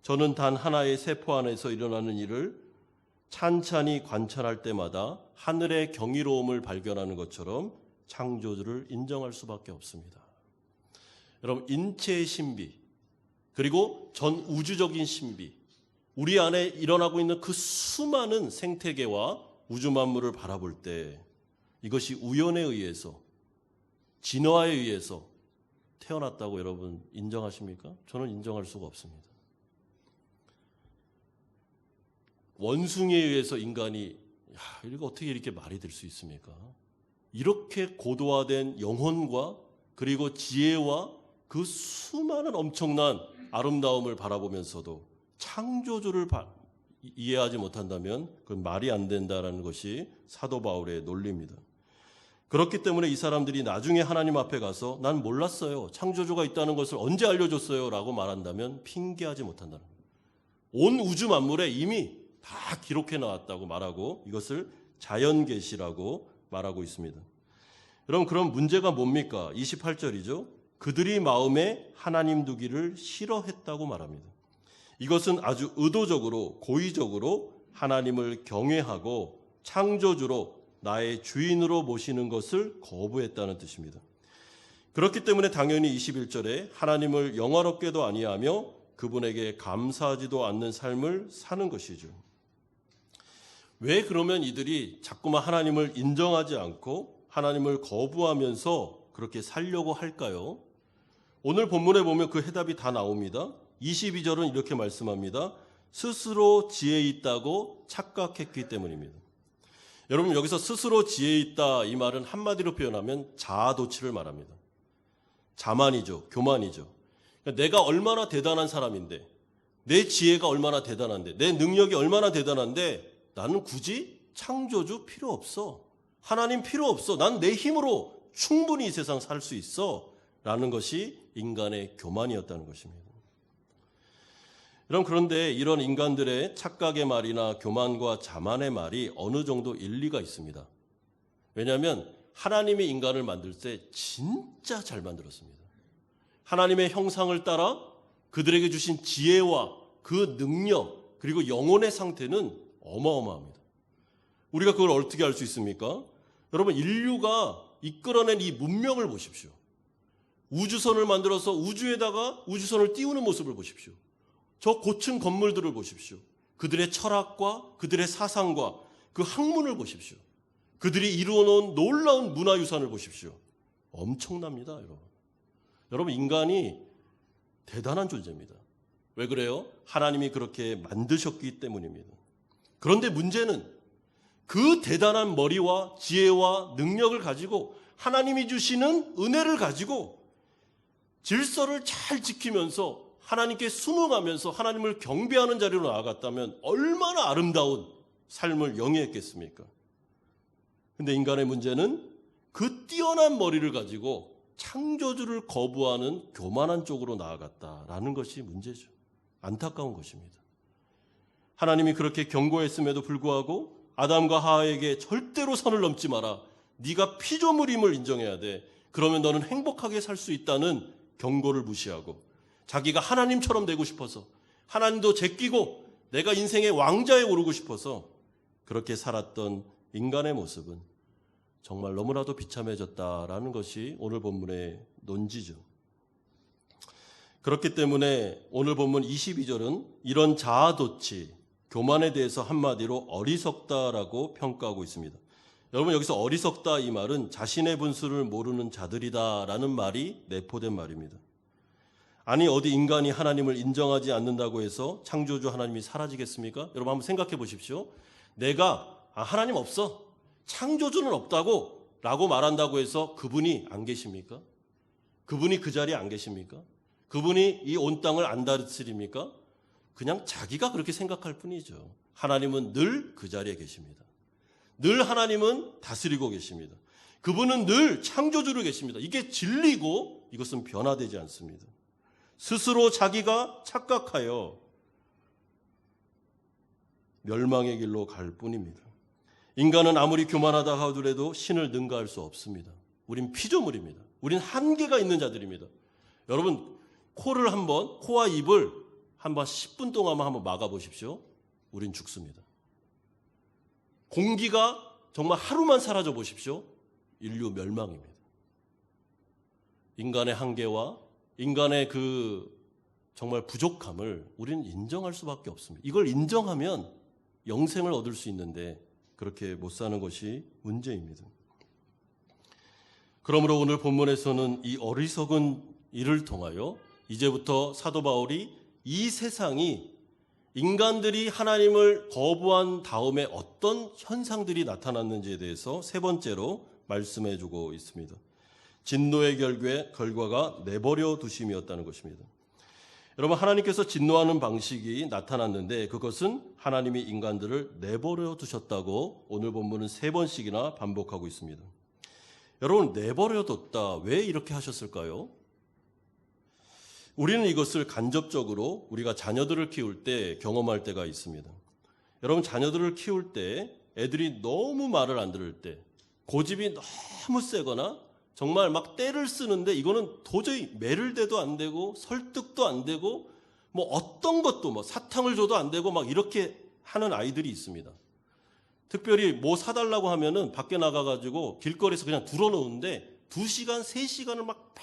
저는 단 하나의 세포 안에서 일어나는 일을 찬찬히 관찰할 때마다 하늘의 경이로움을 발견하는 것처럼 창조주를 인정할 수밖에 없습니다. 여러분, 인체의 신비, 그리고 전 우주적인 신비, 우리 안에 일어나고 있는 그 수많은 생태계와 우주 만물을 바라볼 때 이것이 우연에 의해서, 진화에 의해서 태어났다고 여러분 인정하십니까? 저는 인정할 수가 없습니다. 원숭이에 의해서 인간이, 이거 어떻게 이렇게 말이 될 수 있습니까? 이렇게 고도화된 영혼과 그리고 지혜와 그 수많은 엄청난 아름다움을 바라보면서도 창조주를 이해하지 못한다면 그건 말이 안 된다라는 것이 사도 바울의 논리입니다. 그렇기 때문에 이 사람들이 나중에 하나님 앞에 가서 난 몰랐어요, 창조주가 있다는 것을 언제 알려줬어요? 라고 말한다면 핑계하지 못한다는 거예요. 온 우주 만물에 이미 다 기록해 나왔다고 말하고 이것을 자연계시라고 말하고 있습니다. 여러분, 그럼 문제가 뭡니까? 28절이죠. 그들이 마음에 하나님 두기를 싫어했다고 말합니다. 이것은 아주 의도적으로, 고의적으로 하나님을 경외하고 창조주로 나의 주인으로 모시는 것을 거부했다는 뜻입니다. 그렇기 때문에 당연히 21절에 하나님을 영화롭게도 아니하며 그분에게 감사하지도 않는 삶을 사는 것이죠. 왜 그러면 이들이 자꾸만 하나님을 인정하지 않고 하나님을 거부하면서 그렇게 살려고 할까요? 오늘 본문에 보면 그 해답이 다 나옵니다. 22절은 이렇게 말씀합니다. 스스로 지혜 있다고 착각했기 때문입니다. 여러분, 여기서 스스로 지혜 있다, 이 말은 한마디로 표현하면 자아도취를 말합니다. 자만이죠. 교만이죠. 그러니까 내가 얼마나 대단한 사람인데, 내 지혜가 얼마나 대단한데, 내 능력이 얼마나 대단한데 나는 굳이 창조주 필요 없어, 하나님 필요 없어, 난 내 힘으로 충분히 이 세상 살 수 있어 라는 것이 인간의 교만이었다는 것입니다. 여러분, 그런데 이런 인간들의 착각의 말이나 교만과 자만의 말이 어느 정도 일리가 있습니다. 왜냐하면 하나님이 인간을 만들 때 진짜 잘 만들었습니다. 하나님의 형상을 따라 그들에게 주신 지혜와 그 능력, 그리고 영혼의 상태는 어마어마합니다. 우리가 그걸 어떻게 알 수 있습니까? 여러분, 인류가 이끌어낸 이 문명을 보십시오. 우주선을 만들어서 우주에다가 우주선을 띄우는 모습을 보십시오. 저 고층 건물들을 보십시오. 그들의 철학과 그들의 사상과 그 학문을 보십시오. 그들이 이루어놓은 놀라운 문화유산을 보십시오. 엄청납니다, 여러분. 여러분, 인간이 대단한 존재입니다. 왜 그래요? 하나님이 그렇게 만드셨기 때문입니다. 그런데 문제는 그 대단한 머리와 지혜와 능력을 가지고 하나님이 주시는 은혜를 가지고 질서를 잘 지키면서 하나님께 순응하면서 하나님을 경배하는 자리로 나아갔다면 얼마나 아름다운 삶을 영위했겠습니까? 근데 인간의 문제는 그 뛰어난 머리를 가지고 창조주를 거부하는 교만한 쪽으로 나아갔다라는 것이 문제죠. 안타까운 것입니다. 하나님이 그렇게 경고했음에도 불구하고 아담과 하와에게 절대로 선을 넘지 마라, 네가 피조물임을 인정해야 돼, 그러면 너는 행복하게 살 수 있다는 경고를 무시하고 자기가 하나님처럼 되고 싶어서 하나님도 제끼고 내가 인생의 왕자에 오르고 싶어서 그렇게 살았던 인간의 모습은 정말 너무나도 비참해졌다라는 것이 오늘 본문의 논지죠. 그렇기 때문에 오늘 본문 22절은 이런 자아도취, 교만에 대해서 한마디로 어리석다라고 평가하고 있습니다. 여러분, 여기서 어리석다 이 말은 자신의 분수를 모르는 자들이다라는 말이 내포된 말입니다. 아니, 어디 인간이 하나님을 인정하지 않는다고 해서 창조주 하나님이 사라지겠습니까? 여러분 한번 생각해 보십시오. 내가 하나님 없어, 창조주는 없다고 라고 말한다고 해서 그분이 안 계십니까? 그분이 그 자리에 안 계십니까? 그분이 이 온 땅을 안 다스립니까? 그냥 자기가 그렇게 생각할 뿐이죠. 하나님은 늘 그 자리에 계십니다. 늘 하나님은 다스리고 계십니다. 그분은 늘 창조주로 계십니다. 이게 진리고 이것은 변화되지 않습니다. 스스로 자기가 착각하여 멸망의 길로 갈 뿐입니다. 인간은 아무리 교만하다 하더라도 신을 능가할 수 없습니다. 우린 피조물입니다. 우린 한계가 있는 자들입니다. 여러분, 코와 입을 한번 10분 동안만 한번 막아보십시오. 우린 죽습니다. 공기가 정말 하루만 사라져 보십시오. 인류 멸망입니다. 인간의 한계와 인간의 그 정말 부족함을 우리는 인정할 수밖에 없습니다. 이걸 인정하면 영생을 얻을 수 있는데 그렇게 못 사는 것이 문제입니다. 그러므로 오늘 본문에서는 이 어리석은 일을 통하여 이제부터 사도 바울이 이 세상이 인간들이 하나님을 거부한 다음에 어떤 현상들이 나타났는지에 대해서 세 번째로 말씀해 주고 있습니다. 진노의 결과가 내버려 두심이었다는 것입니다. 여러분, 하나님께서 진노하는 방식이 나타났는데 그것은 하나님이 인간들을 내버려 두셨다고 오늘 본문은 3번씩이나 반복하고 있습니다. 여러분, 내버려 뒀다. 왜 이렇게 하셨을까요? 우리는 이것을 간접적으로 우리가 자녀들을 키울 때 경험할 때가 있습니다. 여러분, 자녀들을 키울 때 애들이 너무 말을 안 들을 때, 고집이 너무 세거나 정말 막 떼를 쓰는데 이거는 도저히 매를 대도 안 되고 설득도 안 되고 뭐 어떤 것도 뭐 사탕을 줘도 안 되고 막 이렇게 하는 아이들이 있습니다. 특별히 뭐 사달라고 하면은 밖에 나가가지고 길거리에서 그냥 들어놓는데 2시간, 3시간을 막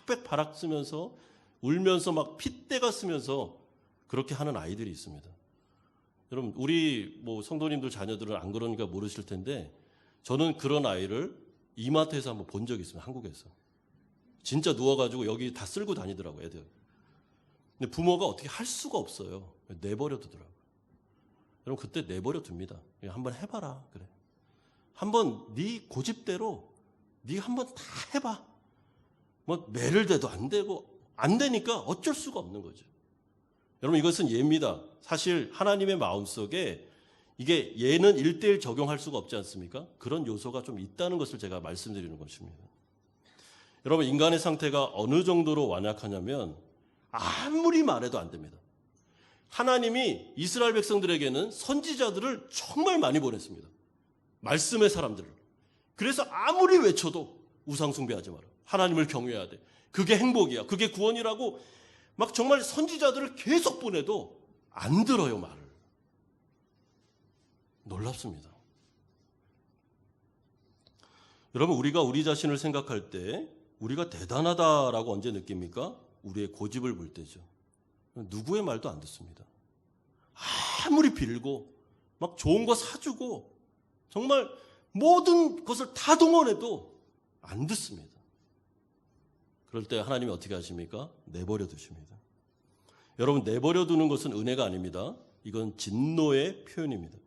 빽빽 바락 쓰면서 울면서 막 핏대가 쓰면서 그렇게 하는 아이들이 있습니다. 여러분, 우리 뭐 성도님들 자녀들은 안 그러니까 모르실 텐데 저는 그런 아이를 이마트에서 한번 본 적이 있습니다. 한국에서. 진짜 누워가지고 여기 다 쓸고 다니더라고요, 애들. 근데 부모가 어떻게 할 수가 없어요. 내버려 두더라고요. 여러분, 그때 내버려 둡니다. 한번 해봐라. 그래. 한번 네 고집대로 네가 한번 다 해봐. 뭐 매를 대도 안 되고 안 되니까 어쩔 수가 없는 거죠. 여러분, 이것은 예입니다. 사실 하나님의 마음속에 이게 예는 1:1 적용할 수가 없지 않습니까? 그런 요소가 좀 있다는 것을 제가 말씀드리는 것입니다. 여러분, 인간의 상태가 어느 정도로 완약하냐면 아무리 말해도 안 됩니다. 하나님이 이스라엘 백성들에게는 선지자들을 정말 많이 보냈습니다. 말씀의 사람들을. 그래서 아무리 외쳐도 우상 숭배하지 마라. 하나님을 경외해야 돼. 그게 행복이야. 그게 구원이라고 막 정말 선지자들을 계속 보내도 안 들어요, 말을. 놀랍습니다. 여러분, 우리가 우리 자신을 생각할 때 우리가 대단하다라고 언제 느낍니까? 우리의 고집을 볼 때죠. 누구의 말도 안 듣습니다. 아무리 빌고 막 좋은 거 사주고 정말 모든 것을 다 동원해도 안 듣습니다. 그럴 때 하나님이 어떻게 하십니까? 내버려 두십니다. 여러분, 내버려 두는 것은 은혜가 아닙니다. 이건 진노의 표현입니다.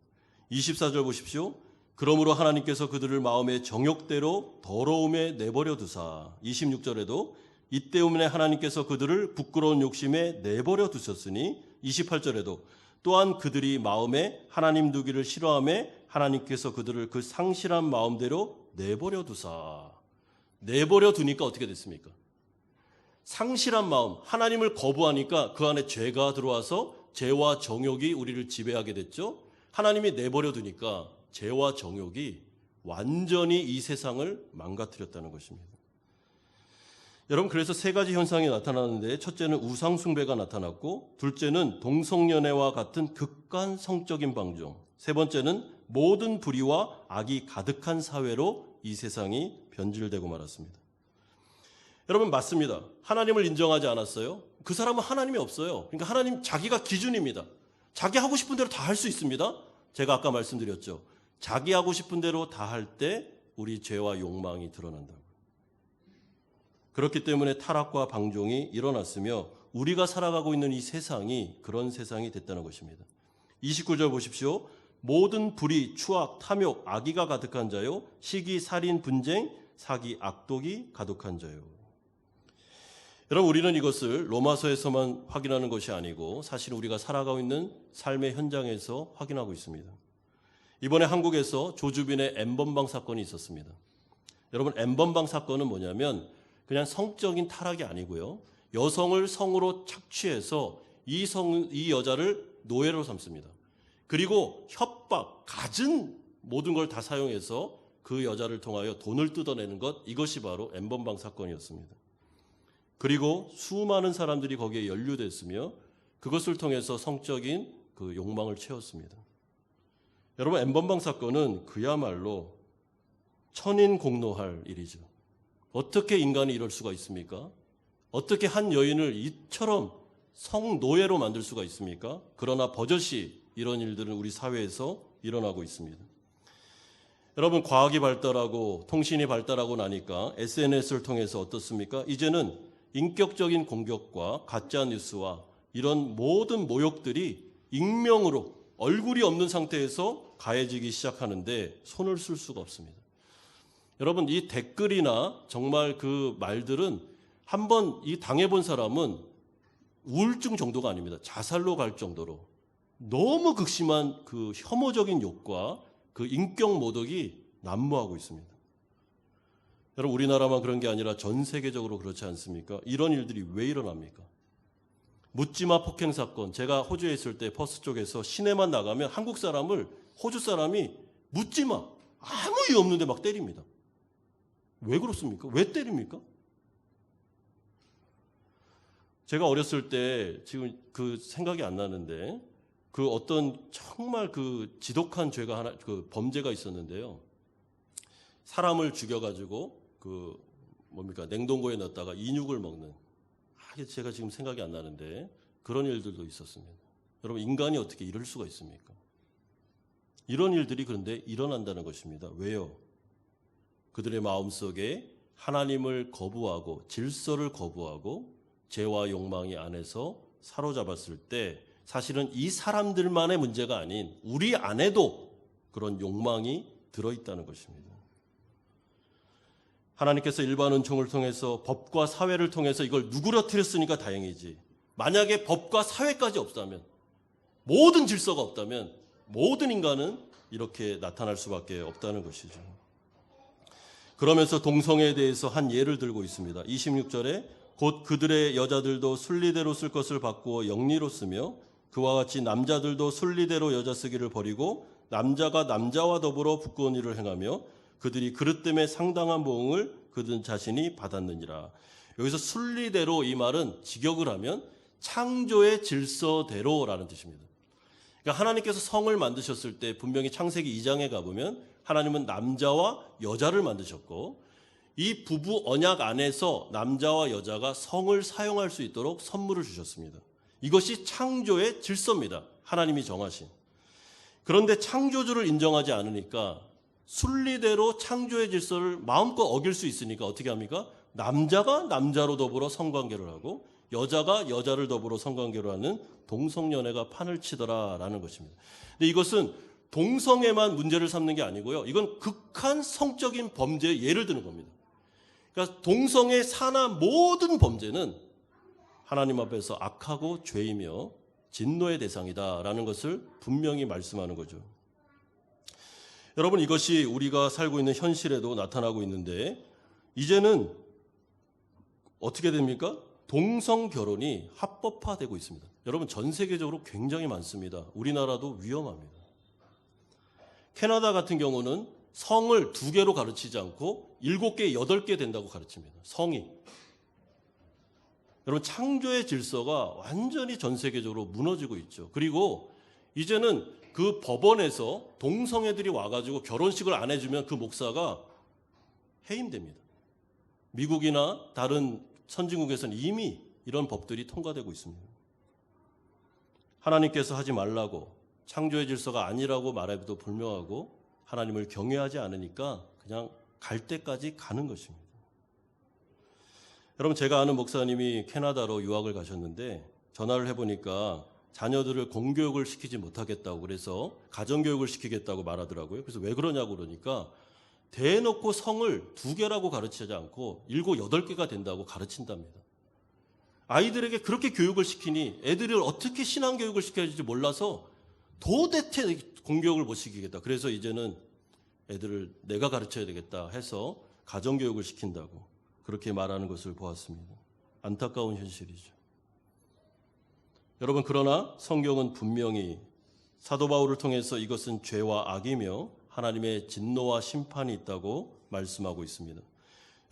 24절 보십시오. 그러므로 하나님께서 그들을 마음의 정욕대로 더러움에 내버려 두사. 26절에도 이때문에 하나님께서 그들을 부끄러운 욕심에 내버려 두셨으니 28절에도 또한 그들이 마음에 하나님 두기를 싫어하며 하나님께서 그들을 그 상실한 마음대로 내버려 두사. 내버려 두니까 어떻게 됐습니까? 상실한 마음, 하나님을 거부하니까 그 안에 죄가 들어와서 죄와 정욕이 우리를 지배하게 됐죠. 하나님이 내버려 두니까 죄와 정욕이 완전히 이 세상을 망가뜨렸다는 것입니다. 여러분, 그래서 세 가지 현상이 나타나는데, 첫째는 우상 숭배가 나타났고, 둘째는 동성연애와 같은 극한 성적인 방종, 세 번째는 모든 불의와 악이 가득한 사회로 이 세상이 변질되고 말았습니다. 여러분, 맞습니다. 하나님을 인정하지 않았어요? 그 사람은 하나님이 없어요. 그러니까 하나님 자기가 기준입니다. 자기 하고 싶은 대로 다 할 수 있습니다. 제가 아까 말씀드렸죠. 자기 하고 싶은 대로 다 할 때 우리 죄와 욕망이 드러난다고. 그렇기 때문에 타락과 방종이 일어났으며 우리가 살아가고 있는 이 세상이 그런 세상이 됐다는 것입니다. 29절 보십시오. 모든 불의, 추악, 탐욕, 악의가 가득한 자요, 시기, 살인, 분쟁, 사기, 악독이 가득한 자요. 여러분, 우리는 이것을 로마서에서만 확인하는 것이 아니고 사실 우리가 살아가고 있는 삶의 현장에서 확인하고 있습니다. 이번에 한국에서 조주빈의 N번방 사건이 있었습니다. 여러분, N번방 사건은 뭐냐면 그냥 성적인 타락이 아니고요, 여성을 성으로 착취해서 이 여자를 노예로 삼습니다. 그리고 협박, 갖은 모든 걸 다 사용해서 그 여자를 통하여 돈을 뜯어내는 것, 이것이 바로 N번방 사건이었습니다. 그리고 수많은 사람들이 거기에 연루됐으며 그것을 통해서 성적인 그 욕망을 채웠습니다. 여러분, N번방 사건은 그야말로 천인공노할 일이죠. 어떻게 인간이 이럴 수가 있습니까? 어떻게 한 여인을 이처럼 성노예로 만들 수가 있습니까? 그러나 버젓이 이런 일들은 우리 사회에서 일어나고 있습니다. 여러분, 과학이 발달하고 통신이 발달하고 나니까 SNS를 통해서 어떻습니까? 이제는 인격적인 공격과 가짜 뉴스와 이런 모든 모욕들이 익명으로 얼굴이 없는 상태에서 가해지기 시작하는데 손을 쓸 수가 없습니다. 여러분, 이 댓글이나 정말 그 말들은 한번 이 당해본 사람은 우울증 정도가 아닙니다. 자살로 갈 정도로 너무 극심한 그 혐오적인 욕과 그 인격 모독이 난무하고 있습니다. 여러분, 우리나라만 그런 게 아니라 전 세계적으로 그렇지 않습니까? 이런 일들이 왜 일어납니까? 묻지마 폭행 사건, 제가 호주에 있을 때 퍼스 쪽에서 시내만 나가면 한국 사람을 호주 사람이 묻지마, 아무 이유 없는데 막 때립니다. 왜 그렇습니까? 왜 때립니까? 제가 어렸을 때 지금 그 생각이 안 나는데 그 어떤 정말 그 지독한 죄가 하나, 그 범죄가 있었는데요. 사람을 죽여가지고 그 뭡니까, 냉동고에 넣었다가 인육을 먹는, 제가 지금 생각이 안 나는데 그런 일들도 있었습니다. 여러분, 인간이 어떻게 이럴 수가 있습니까? 이런 일들이 그런데 일어난다는 것입니다. 왜요? 그들의 마음속에 하나님을 거부하고 질서를 거부하고 죄와 욕망이 안에서 사로잡았을 때 사실은 이 사람들만의 문제가 아닌 우리 안에도 그런 욕망이 들어있다는 것입니다. 하나님께서 일반 은총을 통해서 법과 사회를 통해서 이걸 누그러뜨렸으니까 다행이지, 만약에 법과 사회까지 없다면, 모든 질서가 없다면 모든 인간은 이렇게 나타날 수밖에 없다는 것이죠. 그러면서 동성애에 대해서 한 예를 들고 있습니다. 26절에 곧 그들의 여자들도 순리대로 쓸 것을 바꾸어 영리로 쓰며 그와 같이 남자들도 순리대로 여자 쓰기를 버리고 남자가 남자와 더불어 부끄러운 일을 행하며 그들이 그릇 때문에 상당한 보응을 그들 자신이 받았느니라. 여기서 순리대로, 이 말은 직역을 하면 창조의 질서대로라는 뜻입니다. 그러니까 하나님께서 성을 만드셨을 때 분명히 창세기 2장에 가보면 하나님은 남자와 여자를 만드셨고 이 부부 언약 안에서 남자와 여자가 성을 사용할 수 있도록 선물을 주셨습니다. 이것이 창조의 질서입니다. 하나님이 정하신. 그런데 창조주를 인정하지 않으니까 순리대로 창조의 질서를 마음껏 어길 수 있으니까 어떻게 합니까? 남자가 남자로 더불어 성관계를 하고 여자가 여자를 더불어 성관계를 하는 동성연애가 판을 치더라라는 것입니다. 근데 이것은 동성애만 문제를 삼는 게 아니고요. 이건 극한 성적인 범죄의 예를 드는 겁니다. 그러니까 동성애 산하 모든 범죄는 하나님 앞에서 악하고 죄이며 진노의 대상이다라는 것을 분명히 말씀하는 거죠. 여러분, 이것이 우리가 살고 있는 현실에도 나타나고 있는데 이제는 어떻게 됩니까? 동성 결혼이 합법화되고 있습니다. 여러분, 전 세계적으로 굉장히 많습니다. 우리나라도 위험합니다. 캐나다 같은 경우는 성을 2개로 가르치지 않고 7개, 8개 된다고 가르칩니다. 성이. 여러분, 창조의 질서가 완전히 전 세계적으로 무너지고 있죠. 그리고 이제는 그 법원에서 동성애들이 와가지고 결혼식을 안 해주면 그 목사가 해임됩니다. 미국이나 다른 선진국에서는 이미 이런 법들이 통과되고 있습니다. 하나님께서 하지 말라고, 창조의 질서가 아니라고 말해도 불명하고 하나님을 경외하지 않으니까 그냥 갈 때까지 가는 것입니다. 여러분, 제가 아는 목사님이 캐나다로 유학을 가셨는데 전화를 해보니까 자녀들을 공교육을 시키지 못하겠다고, 그래서 가정교육을 시키겠다고 말하더라고요. 그래서 왜 그러냐고 그러니까 대놓고 성을 2개라고 가르치지 않고 7, 8개가 된다고 가르친답니다. 아이들에게 그렇게 교육을 시키니 애들을 어떻게 신앙교육을 시켜야 할지 몰라서 도대체 공교육을 못 시키겠다. 그래서 이제는 애들을 내가 가르쳐야 되겠다 해서 가정교육을 시킨다고 그렇게 말하는 것을 보았습니다. 안타까운 현실이죠. 여러분, 그러나 성경은 분명히 사도 바울을 통해서 이것은 죄와 악이며 하나님의 진노와 심판이 있다고 말씀하고 있습니다.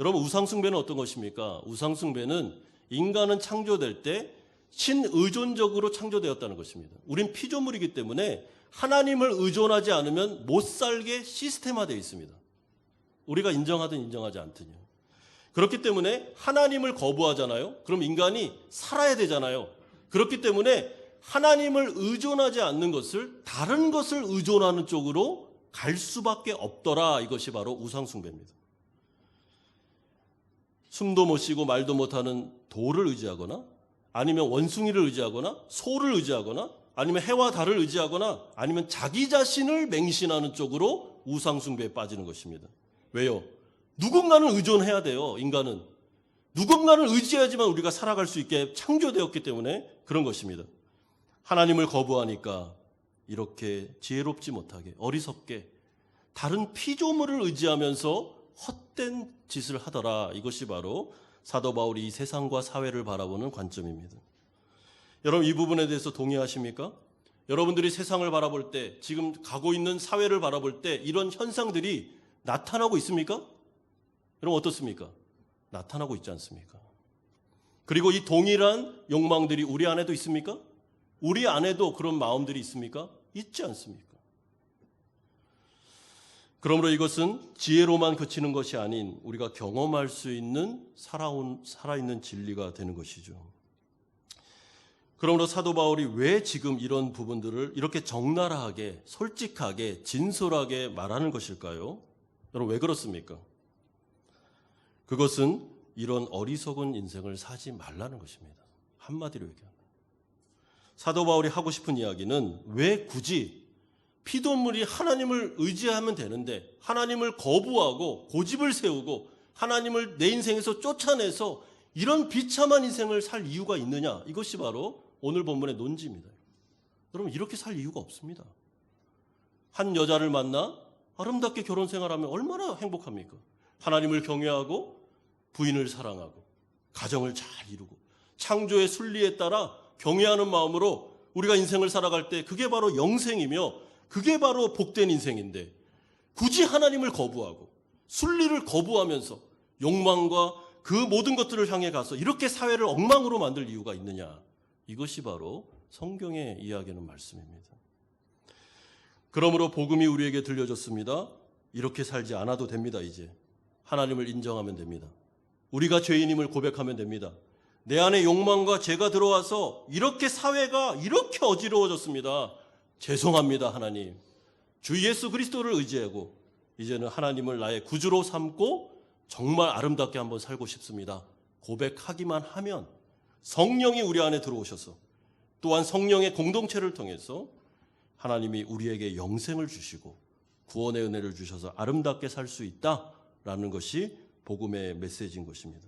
여러분, 우상숭배는 어떤 것입니까? 우상숭배는 인간은 창조될 때 신의존적으로 창조되었다는 것입니다. 우린 피조물이기 때문에 하나님을 의존하지 않으면 못 살게 시스템화되어 있습니다. 우리가 인정하든 인정하지 않든요. 그렇기 때문에 하나님을 거부하잖아요. 그럼 인간이 살아야 되잖아요. 그렇기 때문에 하나님을 의존하지 않는 것을 다른 것을 의존하는 쪽으로 갈 수밖에 없더라. 이것이 바로 우상숭배입니다. 숨도 못 쉬고 말도 못하는 돌을 의지하거나 아니면 원숭이를 의지하거나 소를 의지하거나 아니면 해와 달을 의지하거나 아니면 자기 자신을 맹신하는 쪽으로 우상숭배에 빠지는 것입니다. 왜요? 누군가는 의존해야 돼요. 인간은 누군가를 의지해야지만 우리가 살아갈 수 있게 창조되었기 때문에 그런 것입니다. 하나님을 거부하니까 이렇게 지혜롭지 못하게 어리석게 다른 피조물을 의지하면서 헛된 짓을 하더라. 이것이 바로 사도 바울이 이 세상과 사회를 바라보는 관점입니다. 여러분, 이 부분에 대해서 동의하십니까? 여러분들이 세상을 바라볼 때, 지금 가고 있는 사회를 바라볼 때 이런 현상들이 나타나고 있습니까? 여러분, 어떻습니까? 나타나고 있지 않습니까? 그리고 이 동일한 욕망들이 우리 안에도 있습니까? 우리 안에도 그런 마음들이 있습니까? 있지 않습니까? 그러므로 이것은 지혜로만 그치는 것이 아닌 우리가 경험할 수 있는 살아있는 진리가 되는 것이죠. 그러므로 사도 바울이 왜 지금 이런 부분들을 이렇게 적나라하게, 솔직하게, 진솔하게 말하는 것일까요? 여러분, 왜 그렇습니까? 그것은 이런 어리석은 인생을 사지 말라는 것입니다. 한마디로 얘기합니다. 사도 바울이 하고 싶은 이야기는 왜 굳이 피조물이 하나님을 의지하면 되는데 하나님을 거부하고 고집을 세우고 하나님을 내 인생에서 쫓아내서 이런 비참한 인생을 살 이유가 있느냐? 이것이 바로 오늘 본문의 논지입니다. 여러분, 이렇게 살 이유가 없습니다. 한 여자를 만나 아름답게 결혼 생활하면 얼마나 행복합니까? 하나님을 경외하고 부인을 사랑하고 가정을 잘 이루고 창조의 순리에 따라 경외하는 마음으로 우리가 인생을 살아갈 때 그게 바로 영생이며 그게 바로 복된 인생인데 굳이 하나님을 거부하고 순리를 거부하면서 욕망과 그 모든 것들을 향해 가서 이렇게 사회를 엉망으로 만들 이유가 있느냐? 이것이 바로 성경의 이야기하는 말씀입니다. 그러므로 복음이 우리에게 들려졌습니다. 이렇게 살지 않아도 됩니다. 이제 하나님을 인정하면 됩니다. 우리가 죄인임을 고백하면 됩니다. 내 안에 욕망과 죄가 들어와서 이렇게 사회가 이렇게 어지러워졌습니다. 죄송합니다, 하나님. 주 예수 그리스도를 의지하고 이제는 하나님을 나의 구주로 삼고 정말 아름답게 한번 살고 싶습니다. 고백하기만 하면 성령이 우리 안에 들어오셔서 또한 성령의 공동체를 통해서 하나님이 우리에게 영생을 주시고 구원의 은혜를 주셔서 아름답게 살 수 있다라는 것이 복음의 메시지인 것입니다.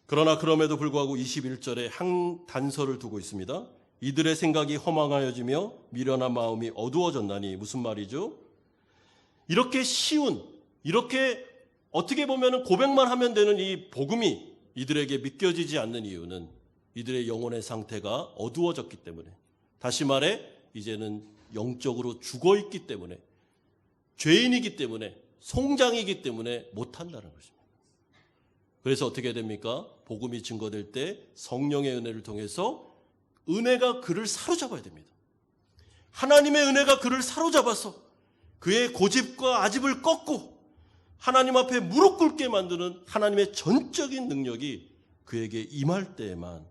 그러나 그럼에도 불구하고 21절에 한 단서를 두고 있습니다. 이들의 생각이 허망하여지며 미련한 마음이 어두워졌나니. 무슨 말이죠? 이렇게 쉬운, 이렇게 어떻게 보면 고백만 하면 되는 이 복음이 이들에게 믿겨지지 않는 이유는 이들의 영혼의 상태가 어두워졌기 때문에, 다시 말해 이제는 영적으로 죽어있기 때문에, 죄인이기 때문에, 송장이기 때문에 못한다는 것입니다. 그래서 어떻게 됩니까? 복음이 증거될 때 성령의 은혜를 통해서 은혜가 그를 사로잡아야 됩니다. 하나님의 은혜가 그를 사로잡아서 그의 고집과 아집을 꺾고 하나님 앞에 무릎 꿇게 만드는 하나님의 전적인 능력이 그에게 임할 때에만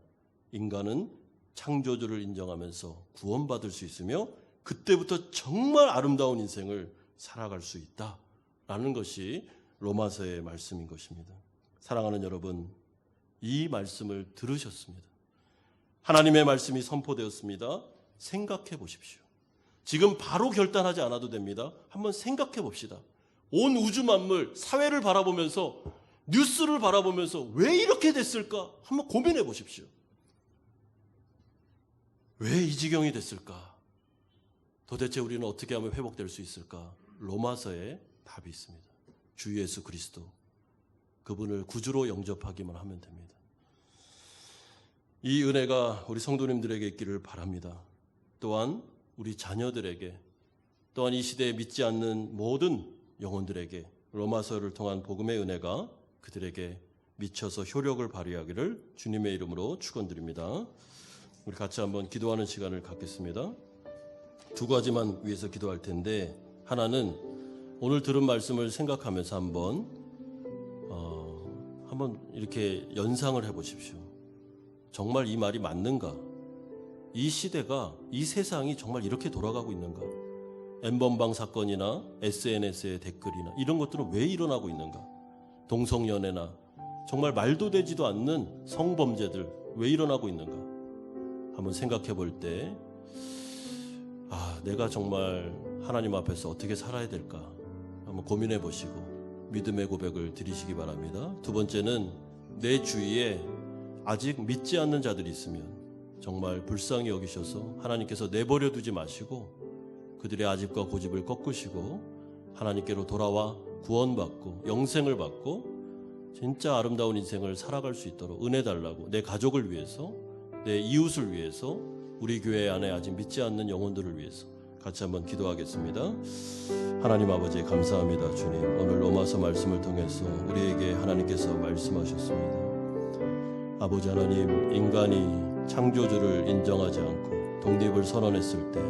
인간은 창조주를 인정하면서 구원받을 수 있으며 그때부터 정말 아름다운 인생을 살아갈 수 있다라는 것이 로마서의 말씀인 것입니다. 사랑하는 여러분, 이 말씀을 들으셨습니다. 하나님의 말씀이 선포되었습니다. 생각해 보십시오. 지금 바로 결단하지 않아도 됩니다. 한번 생각해 봅시다. 온 우주 만물, 사회를 바라보면서, 뉴스를 바라보면서 왜 이렇게 됐을까? 한번 고민해 보십시오. 왜 이 지경이 됐을까? 도대체 우리는 어떻게 하면 회복될 수 있을까? 로마서에 답이 있습니다. 주 예수 그리스도, 그분을 구주로 영접하기만 하면 됩니다. 이 은혜가 우리 성도님들에게 있기를 바랍니다. 또한 우리 자녀들에게, 또한 이 시대에 믿지 않는 모든 영혼들에게 로마서를 통한 복음의 은혜가 그들에게 미쳐서 효력을 발휘하기를 주님의 이름으로 축원드립니다. 우리 같이 한번 기도하는 시간을 갖겠습니다. 두 가지만 위해서 기도할 텐데, 하나는 오늘 들은 말씀을 생각하면서 한번 이렇게 연상을 해보십시오. 정말 이 말이 맞는가? 이 시대가, 이 세상이 정말 이렇게 돌아가고 있는가? N번방 사건이나 SNS의 댓글이나 이런 것들은 왜 일어나고 있는가? 동성연애나 정말 말도 되지도 않는 성범죄들 왜 일어나고 있는가? 한번 생각해 볼 때, 내가 정말 하나님 앞에서 어떻게 살아야 될까? 한번 고민해 보시고 믿음의 고백을 드리시기 바랍니다. 두 번째는 내 주위에 아직 믿지 않는 자들이 있으면 정말 불쌍히 여기셔서 하나님께서 내버려 두지 마시고 그들의 아집과 고집을 꺾으시고 하나님께로 돌아와 구원받고 영생을 받고 진짜 아름다운 인생을 살아갈 수 있도록 은혜 달라고, 내 가족을 위해서, 내 이웃을 위해서, 우리 교회 안에 아직 믿지 않는 영혼들을 위해서 같이 한번 기도하겠습니다. 하나님 아버지 감사합니다. 주님, 오늘 로마서 말씀을 통해서 우리에게 하나님께서 말씀하셨습니다. 아버지 하나님, 인간이 창조주를 인정하지 않고 독립을 선언했을 때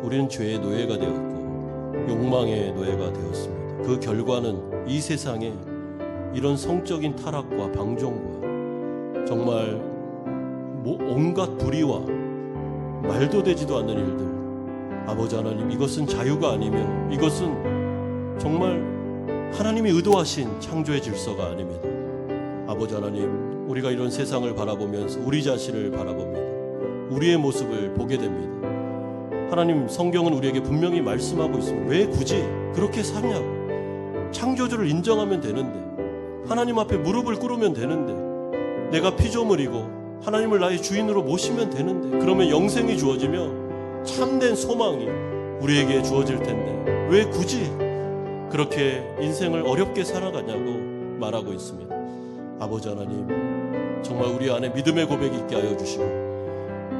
우리는 죄의 노예가 되었고 욕망의 노예가 되었습니다. 그 결과는 이 세상에 이런 성적인 타락과 방종과 정말 온갖 불의와 말도 되지도 않는 일들, 아버지 하나님, 이것은 자유가 아니며 이것은 정말 하나님이 의도하신 창조의 질서가 아닙니다. 아버지 하나님, 우리가 이런 세상을 바라보면서 우리 자신을 바라봅니다. 우리의 모습을 보게 됩니다. 하나님, 성경은 우리에게 분명히 말씀하고 있습니다. 왜 굳이 그렇게 사냐고. 창조주를 인정하면 되는데, 하나님 앞에 무릎을 꿇으면 되는데, 내가 피조물이고 하나님을 나의 주인으로 모시면 되는데, 그러면 영생이 주어지며 참된 소망이 우리에게 주어질 텐데 왜 굳이 그렇게 인생을 어렵게 살아가냐고 말하고 있습니다. 아버지 하나님, 정말 우리 안에 믿음의 고백이 있게 하여 주시고,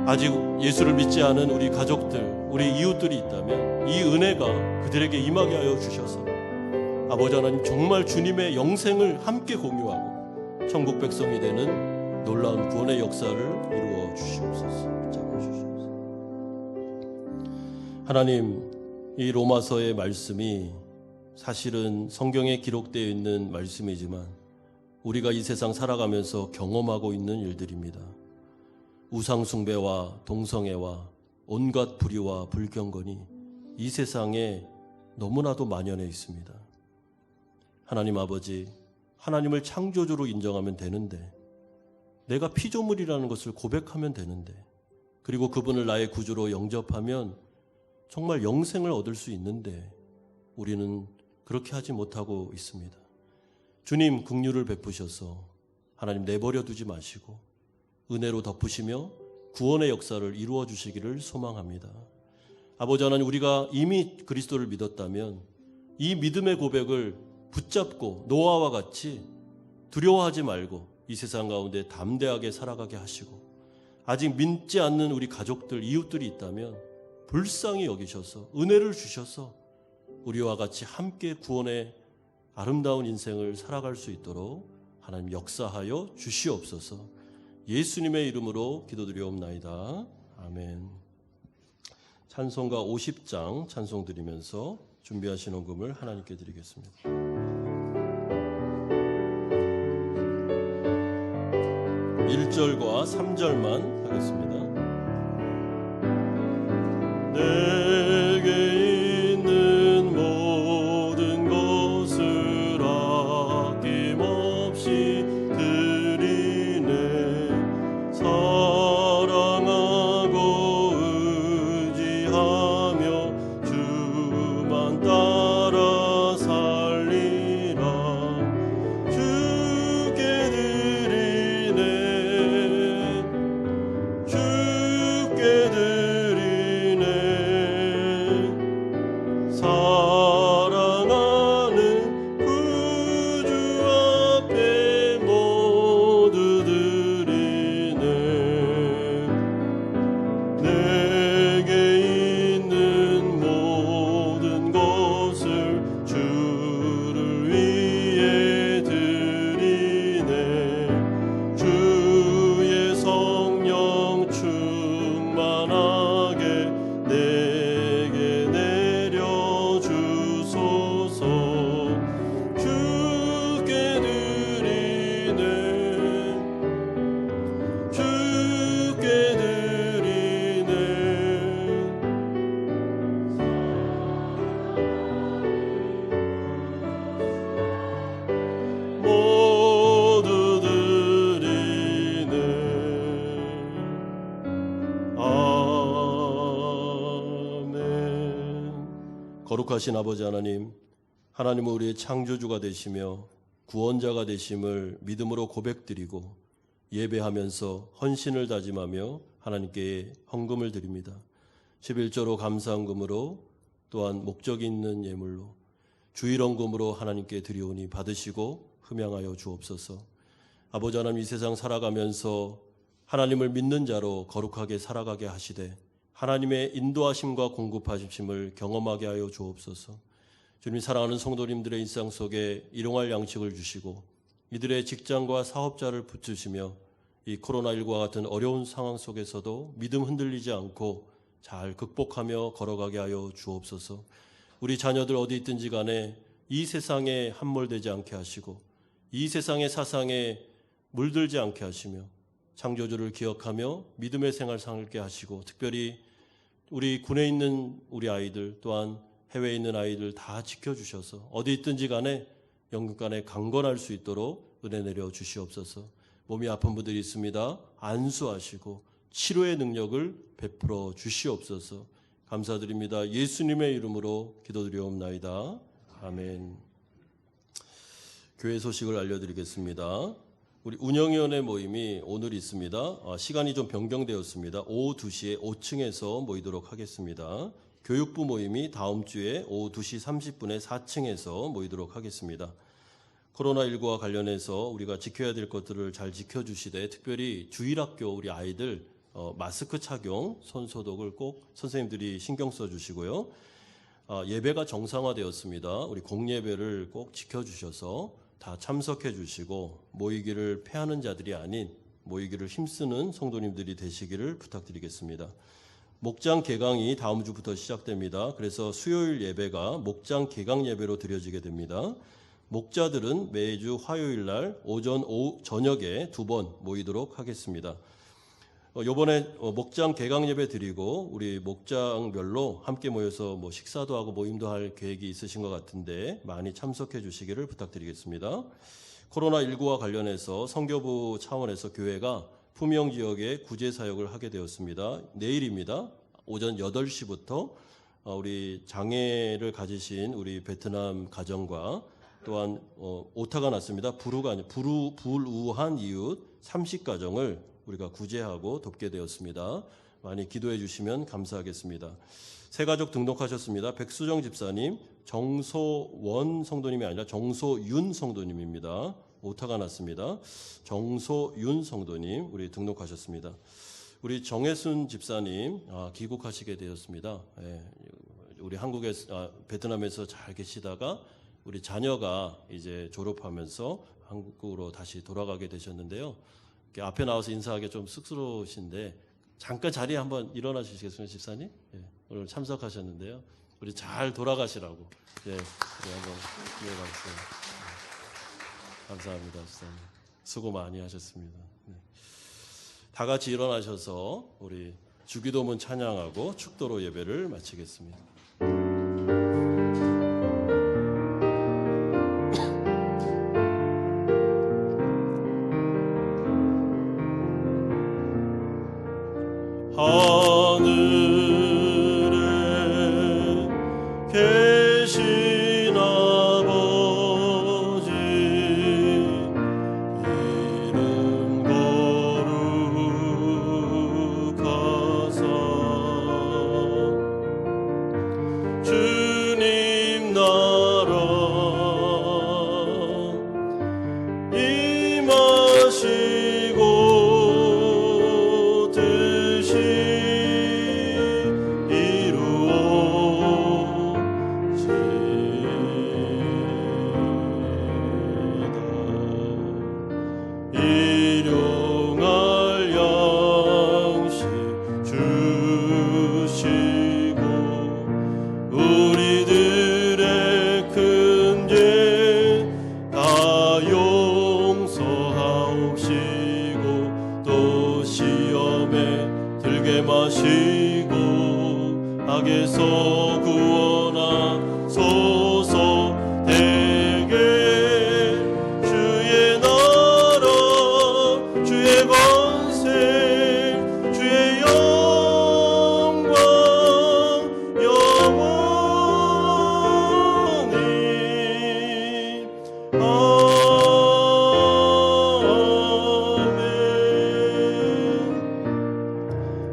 아직 예수를 믿지 않은 우리 가족들, 우리 이웃들이 있다면 이 은혜가 그들에게 임하게 하여 주셔서 아버지 하나님, 정말 주님의 영생을 함께 공유하고 천국 백성이 되는 놀라운 구원의 역사를 이루어 주시옵소서. 하나님, 이 로마서의 말씀이 사실은 성경에 기록되어 있는 말씀이지만 우리가 이 세상 살아가면서 경험하고 있는 일들입니다. 우상숭배와 동성애와 온갖 불의와 불경건이 이 세상에 너무나도 만연해 있습니다. 하나님 아버지, 하나님을 창조주로 인정하면 되는데, 내가 피조물이라는 것을 고백하면 되는데, 그리고 그분을 나의 구주로 영접하면 정말 영생을 얻을 수 있는데 우리는 그렇게 하지 못하고 있습니다. 주님, 긍휼을 베푸셔서 하나님 내버려 두지 마시고 은혜로 덮으시며 구원의 역사를 이루어 주시기를 소망합니다. 아버지 하나님, 우리가 이미 그리스도를 믿었다면 이 믿음의 고백을 붙잡고 노아와 같이 두려워하지 말고 이 세상 가운데 담대하게 살아가게 하시고, 아직 믿지 않는 우리 가족들, 이웃들이 있다면 불쌍히 여기셔서 은혜를 주셔서 우리와 같이 함께 구원의 아름다운 인생을 살아갈 수 있도록 하나님 역사하여 주시옵소서. 예수님의 이름으로 기도드리옵나이다. 아멘. 찬송가 50장 찬송 드리면서 준비하신 헌금을 하나님께 드리겠습니다. 1절과 3절만 하겠습니다. 내게 있는 모든 것을 아낌없이 드리네. 사랑하고 의지하며 주만 따라 살리라. 주께 드리네. 주께 드리네. 사랑하는 구주 앞에 모두 드리네. 내게 있는 모든 것을 주를 위해 드리네. 주의 성령 충만하게 내게 내려주소서. 주께 드리네. 주께 드리네. 모두 드리네. 아멘. 거룩하신 아버지 하나님, 하나님은 우리의 창조주가 되시며 구원자가 되심을 믿음으로 고백드리고 예배하면서 헌신을 다짐하며 하나님께 헌금을 드립니다. 11조로 감사헌금으로 또한 목적이 있는 예물로 주일헌금으로 하나님께 드리오니 받으시고 흠양하여 주옵소서. 아버지 하나님, 이 세상 살아가면서 하나님을 믿는 자로 거룩하게 살아가게 하시되 하나님의 인도하심과 공급하심을 경험하게 하여 주옵소서. 주님, 사랑하는 성도님들의 일상 속에 일용할 양식을 주시고 이들의 직장과 사업자를 붙드시며 이 코로나19와 같은 어려운 상황 속에서도 믿음 흔들리지 않고 잘 극복하며 걸어가게 하여 주옵소서. 우리 자녀들 어디 있든지 간에 이 세상에 함몰되지 않게 하시고 이 세상의 사상에 물들지 않게 하시며 창조주를 기억하며 믿음의 생활 살게 하시고, 특별히 우리 군에 있는 우리 아이들 또한 해외에 있는 아이들 다 지켜주셔서 어디 있든지 간에 영육간에 강건할 수 있도록 은혜 내려 주시옵소서. 몸이 아픈 분들이 있습니다. 안수하시고 치료의 능력을 베풀어 주시옵소서. 감사드립니다. 예수님의 이름으로 기도드리옵나이다. 아멘. 교회 소식을 알려드리겠습니다. 우리 운영위원회 모임이 오늘 있습니다. 시간이 좀 변경되었습니다. 오후 2시에 5층에서 모이도록 하겠습니다. 교육부 모임이 다음 주에 오후 2시 30분에 4층에서 모이도록 하겠습니다. 코로나19와 관련해서 우리가 지켜야 될 것들을 잘 지켜주시되, 특별히 주일학교 우리 아이들 마스크 착용, 손 소독을 꼭 선생님들이 신경 써주시고요. 예배가 정상화되었습니다. 우리 공예배를 꼭 지켜주셔서 다 참석해 주시고 모이기를 패하는 자들이 아닌 모이기를 힘쓰는 성도님들이 되시기를 부탁드리겠습니다. 목장 개강이 다음 주부터 시작됩니다. 그래서 수요일 예배가 목장 개강 예배로 드려지게 됩니다. 목자들은 매주 화요일 날 오전, 오후, 저녁에 2번 모이도록 하겠습니다. 이번에 목장 개강 예배 드리고 우리 목장별로 함께 모여서 식사도 하고 모임도 할 계획이 있으신 것 같은데 많이 참석해 주시기를 부탁드리겠습니다. 코로나19와 관련해서 선교부 차원에서 교회가 품영 지역에 구제 사역을 하게 되었습니다. 내일입니다. 오전 8시부터 우리 장애를 가지신 우리 베트남 가정과 또한 오타가 났습니다. 불우한 이웃 30가정을 우리가 구제하고 돕게 되었습니다. 많이 기도해 주시면 감사하겠습니다. 새 가족 등록하셨습니다. 백수정 집사님, 정소원 성도님이 아니라 정소윤 성도님입니다. 오타가 났습니다. 정소윤 성도님 우리 등록하셨습니다. 우리 정혜순 집사님 귀국하시게 되었습니다. 우리 베트남에서 잘 계시다가 우리 자녀가 이제 졸업하면서 한국으로 다시 돌아가게 되셨는데요. 이렇게 앞에 나와서 인사하기 좀 쑥스러우신데 잠깐 자리에 한번 일어나 주시겠습니까, 집사님? 예, 오늘 참석하셨는데요. 우리 잘 돌아가시라고. 예, 우리 한번 기억하겠습니다. 감사합니다, 집사님. 수고 많이 하셨습니다. 네. 다 같이 일어나셔서 우리 주기도문 찬양하고 축도로 예배를 마치겠습니다. 하늘에 계신 아버지 이름 거룩하사 주님 나라 임하시고 뜻이 이루어지이다. 일용할 양식 주시고 우리들의 큰 죄 다 용서하옵시고 또 시험에 들게 마시고 악에서 구원하소서. 대개 주의 나라 주의 권세 주의 영광 영원히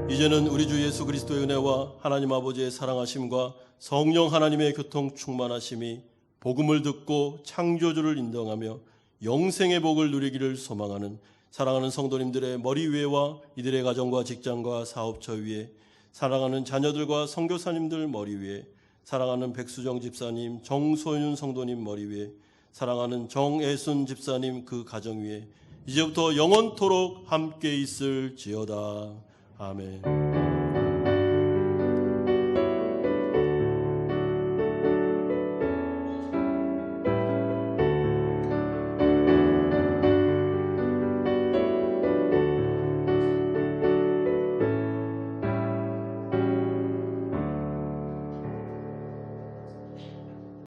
아멘. 이제는 우리 주 예수 그리스도의 은혜와 하나님 아버지의 사랑하심과 성령 하나님의 교통 충만하심이 복음을 듣고 창조주를 인정하며 영생의 복을 누리기를 소망하는 사랑하는 성도님들의 머리 위에와 이들의 가정과 직장과 사업처 위에, 사랑하는 자녀들과 선교사님들 머리 위에, 사랑하는 백수정 집사님, 정소윤 성도님 머리 위에, 사랑하는 정애순 집사님 그 가정 위에 이제부터 영원토록 함께 있을지어다. 아멘.